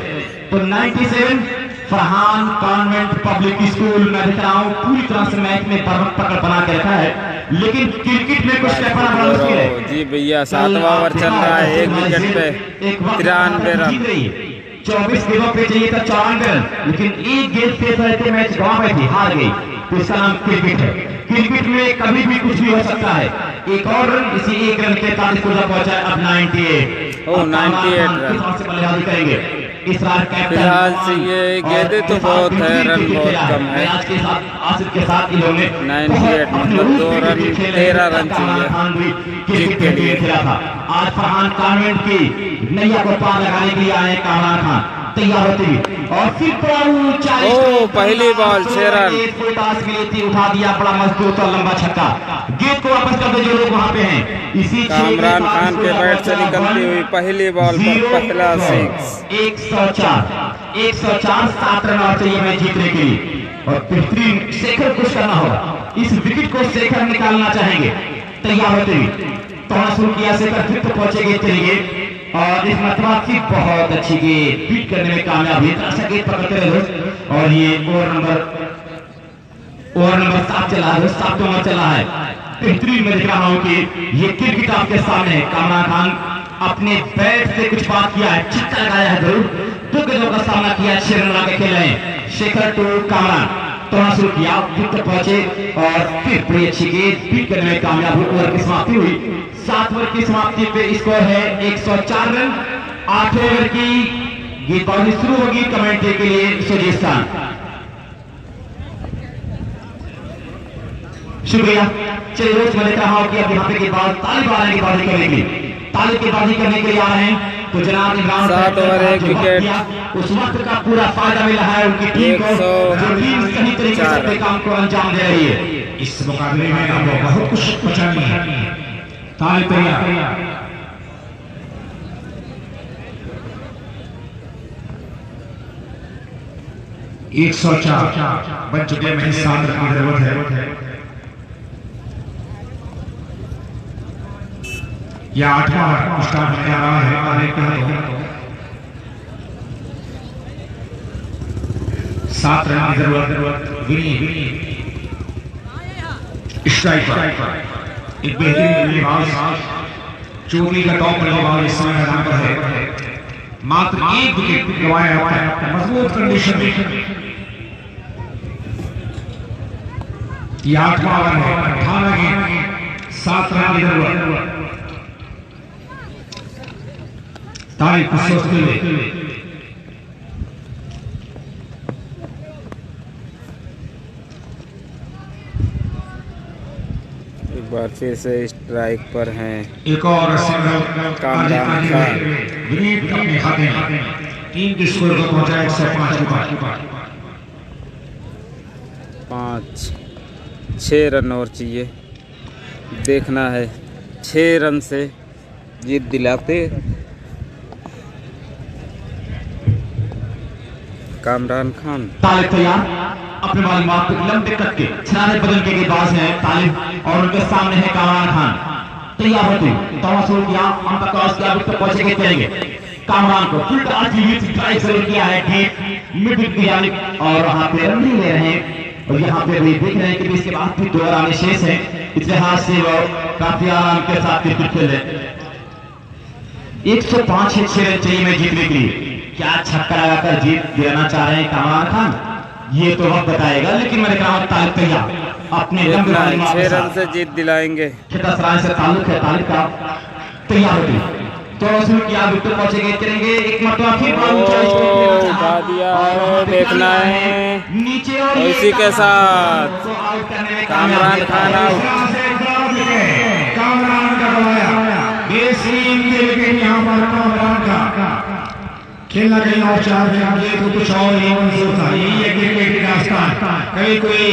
E: तो 97 फरहान कॉन्वेंट पब्लिक स्कूल में दिख रहा हूं पूरी तरह से मैच में पकड़ बना के रखा है, लेकिन क्रिकेट में कुछ कहना बड़ा मुश्किल है।
C: जी भैया, 7वां ओवर चल रहा है, एक विकेट पे 93 रन,
E: 24 गेंदों पे चाहिए था 94 रन, लेकिन एक गेंद से मैच गंवा में थी, हार गई। तो इसका नाम क्रिकेट है। क्रिकेट में कभी भी कुछ भी हो सकता है। एक और रन, इसी एक रन 43 को पहुंचा है। अब 98
C: रन
E: से बल्लेबाजी करेंगे। इस बार
C: फिलहाल से ये गेंदें तो बहुत है, रन बहुत कम है।
E: आज के साथ आसिफ के साथ इन्होंने
C: 98 मतलब 2 रन 13 रन चाहिए
E: जीत के लिए खेला था। आज फरहान कॉन्वेंट की नैया को पार लगाने के लिए आए कामरान खान तैयार होते हुए और फिर
C: पहली बॉल 6 रन
E: उठा दिया। बड़ा मजबूत और लंबा छक्का। गेंद को वापस कर दो जो लोग वहां पे हैं। इसी
C: कामरान खान के बैट से निकलती हुई पहली बॉल पर पहला
E: 104 7 रन और चाहिए मैच जीतने के लिए और बेहतरीन शेखर कुछ करना होगा। इस विकेट को शेखर निकालना चाहेंगे। तैयार होते हुए तोड़ा शुरू किया शेखर, फिर तो पहुंचेंगे चलेंगे और इस मरतबा की बहुत अच्छी गेंद बीट करने में कामयाब हुई। अच्छा गेंद पकड़ते रहे और ये ओवर नंबर 7 चला है, 7 नंबर चला है। बेहतरीन मैं दिख रहा हूं कि ये क्रिकेट आपके सामने है। कामरान खान अपने बैट से कुछ बात किया है, छक्का लगाया है जरूर, 2 गेंदों का सामना किया, 6 रन लाके खेल रहे हैं। शेखर टू कामरान तोड़ा शुरू किया, फिर तक पहुंचे और फिर बड़ी अच्छी गेंद बीट करने में कामयाब हुई। ओवर की समाप्ति हुई। 7 ओवर की समाप्ति पे स्कोर है 104 रन। 8 ओवर की गेंदबाजी शुरू होगी कमेंट्री के लिए सुजीत खान। शुक्रिया। चलिए रोज मैं देख रहा हूं कि अब यहाँ पे गेंदबाज तालिबान की बाजी करने के लिए करने के लिए आ रहे हैं। तो जनाब इमरान
C: 7 ओवर 1 विकेट।
E: उस वक्त का पूरा फायदा मिला है उनकी टीम को, जो टीम सही तरीके से अपने काम को अंजाम दे रही है।
B: इस मुकाबले में आपको बहुत कुछ बचानी है। ताली तैयार। 104 बन चुके में हिस्सा की जरूरत है। यह 8वां स्टार्ट होने आ रहा है और एक 7 रन की जरूरत। विनी स्ट्राइक पर एक बेहतरीन बल्लेबाज, चोटी का टॉप बल्लेबाज इस समय मैदान पर है। मात्र 1 विकेट गंवाया है मजबूत कंडीशन में। यह 8वां ओवर है, 18 गेंद, 7 रन की जरूरत। ताली को सोचते हुए
C: एक बार फिर से स्ट्राइक पर हैं
B: एक और
C: कामरान खान।
B: विनीत अपने खाते में टीम के स्कोर को पहुंचा 105 के बाद
C: 6 रन और चाहिए। देखना है 6 रन से जीत दिलाते कामरान खान।
E: तालिब तैयार, अपने मालूमात लंबे कट के छनारे बदल के गेंदबाज हैं तालिब और उनके सामने है कामरान खान। तैयार होते तोड़ा शुरू किया, हम तक क्रॉस किया, विकेट पहुंचेंगे चलेंगे। कामरान को फुल ड्राइव शुरू किया है डीप मिड विकेट की जानिब और वहां पे रन नहीं ले रहे हैं और यहाँ पे भी देख रहे हैं कि इसके बाद भी 2 रन शेष है। इस लिहाज से वो काफी आराम के साथ क्रिकेट खेल रहे। 105 6 रन चाहिए मैच जीतने के लिए। क्या छक्का लगाकर जीत दिलाना चाह रहे हैं कामरान खान, ये तो वक्त बताएगा। लेकिन मैंने कहा तालिब तैयार अपने
C: 6 रन से जीत दिलाएंगे।
E: सराय से ताल्लुक है तालिब का। तैयार होगी तो शुरू किया, विकेट पहुंचेंगे चलेंगे। एक मरतबा फिर
C: देखना है
E: नीचे और
C: इसी के साथ कामरान खान आउट।
B: कामरान का गवाया ये सीन के विकेट यहाँ पर कामरान का खेलना कहीं और चाह रहे हैं, ये तो कुछ और ही मंजूर था। यही है क्रिकेट की दास्तान। कभी कोई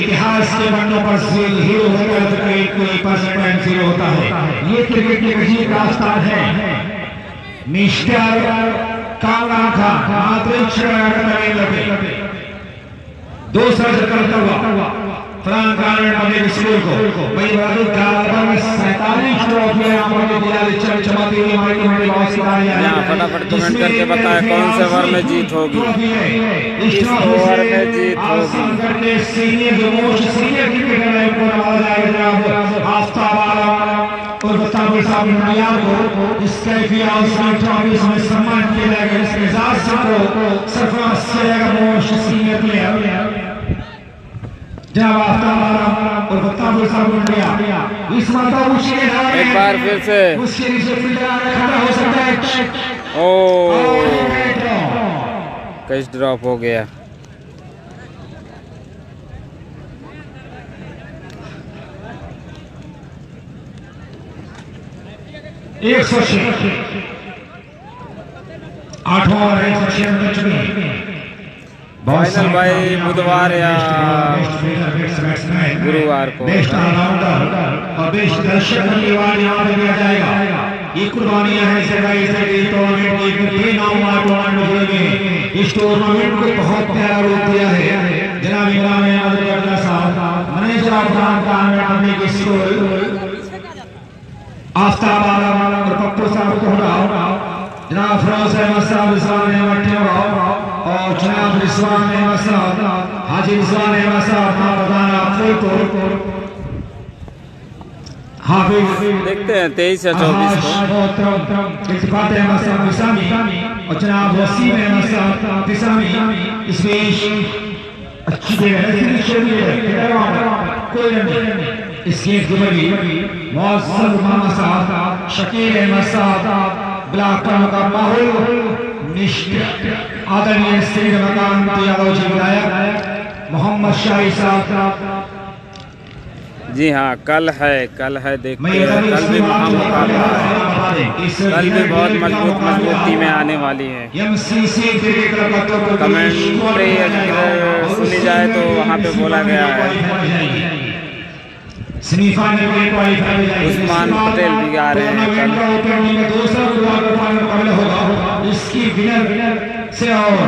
B: इतिहास के पन्नों पर हीरो होता है तो कहीं कोई पर्सन हीरो होता है। ये क्रिकेट की अजीब दास्तान है। मिस्टर कामरान खान लगे 2 सर्च करता हुआ फरहान खान स्कूल को भाई वादुद का 47 ट्रॉफियां आपको दिया चमचमाती हुई हमारी बहुत सारी
C: यहाँ फटाफट कमेंट करके बताएं कौन से ओवर में जीत होगी। इस ओवर में जीत होगी।
B: सीनियर जो मोस्ट सीनियर क्रिकेटर है उनको नवाजा जाएगा जनाब आफ्ताब और बताबुल साहब नायार को इस कैफिया और ट्रॉफी में सम्मान किया जाएगा। इसके एजाज को सरफराज किया जाएगा मोस्ट सीनियर प्लेयर। जनाब आफ्ताब और वक्ताब साहब इंडिया इस मरतबा मुश्किल है
C: एक बार फिर से
B: मुश्किल से फील्डर खड़ा हो सकता है।
C: ओ कैच ड्रॉप हो गया।
B: एक सौ 8वां ओवर 106 बन चुके हैं।
C: फाइनल भाई बुधवार या गुरुवार को
B: बेस्ट ऑलराउंडर और बेस्ट दर्शक का अवार्ड यहाँ पे दिया जाएगा। ये कुर्बानियां हैं सरकारी टूर्नामेंट की 3 नवंबर टूर्नामेंट में इस टूर्नामेंट को बहुत प्यारा रूप दिया है जनाब Imran Ahmad Sahab manager of public school Aftab Alam और पप्पू साहब को हटाओ जनाब फरोज अहमद साहब रिजवान अहमद और जनाब रिजवान अहमद साहब हाजी रिजवान अहमद साहब प्रधान फुलपुर हाफिज
C: देखते हैं 23 या 24 को
B: इत्तेफाक अहमद साहब निसामी और जनाब वसीम अहमद साहब निसामी इस बीच अच्छी इस गेम की बड़ी मौजूद मोहम्मद साहब शकील अहमद साहब ब्लॉक का माहौल निश्चित आदरणीय श्री रमाकांत यादव जी विधायक मोहम्मद शाही साहब।
C: जी हाँ कल है देखते हैं कल भी मुकाबला है। कल भी बहुत मजबूत टीमें आने वाली हैं। कमेंट्री अगर सुनी जाए तो वहाँ पे बोला गया है उस्मान पटेल भी आ रहे हैं कल।
B: इसकी विनर से और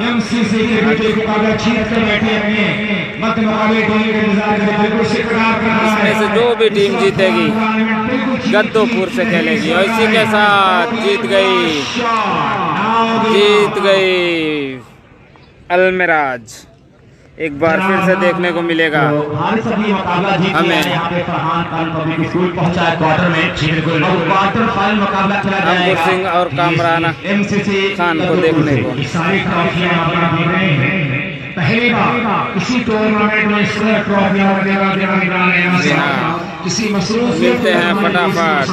B: एमसीसी के बीच मुकाबला जीत कर बैठे अपने मत मुकाबले टीम के इंतजार में बिल्कुल शिकदार कर रहा है।
C: इसमें से जो भी टीम जीतेगी गद्दोपुर से खेलेगी और इसी के साथ जीत गई अलमिराज। एक बार फिर से देखने को मिलेगा हमें अंकुर सिंह और कामरान खान को देखने को।
B: पहली बार किसी टूर्नामेंट में इस तरह ट्रॉफियां वगैरह देना किसी मसरूफ
C: मिलते हैं फटाफट।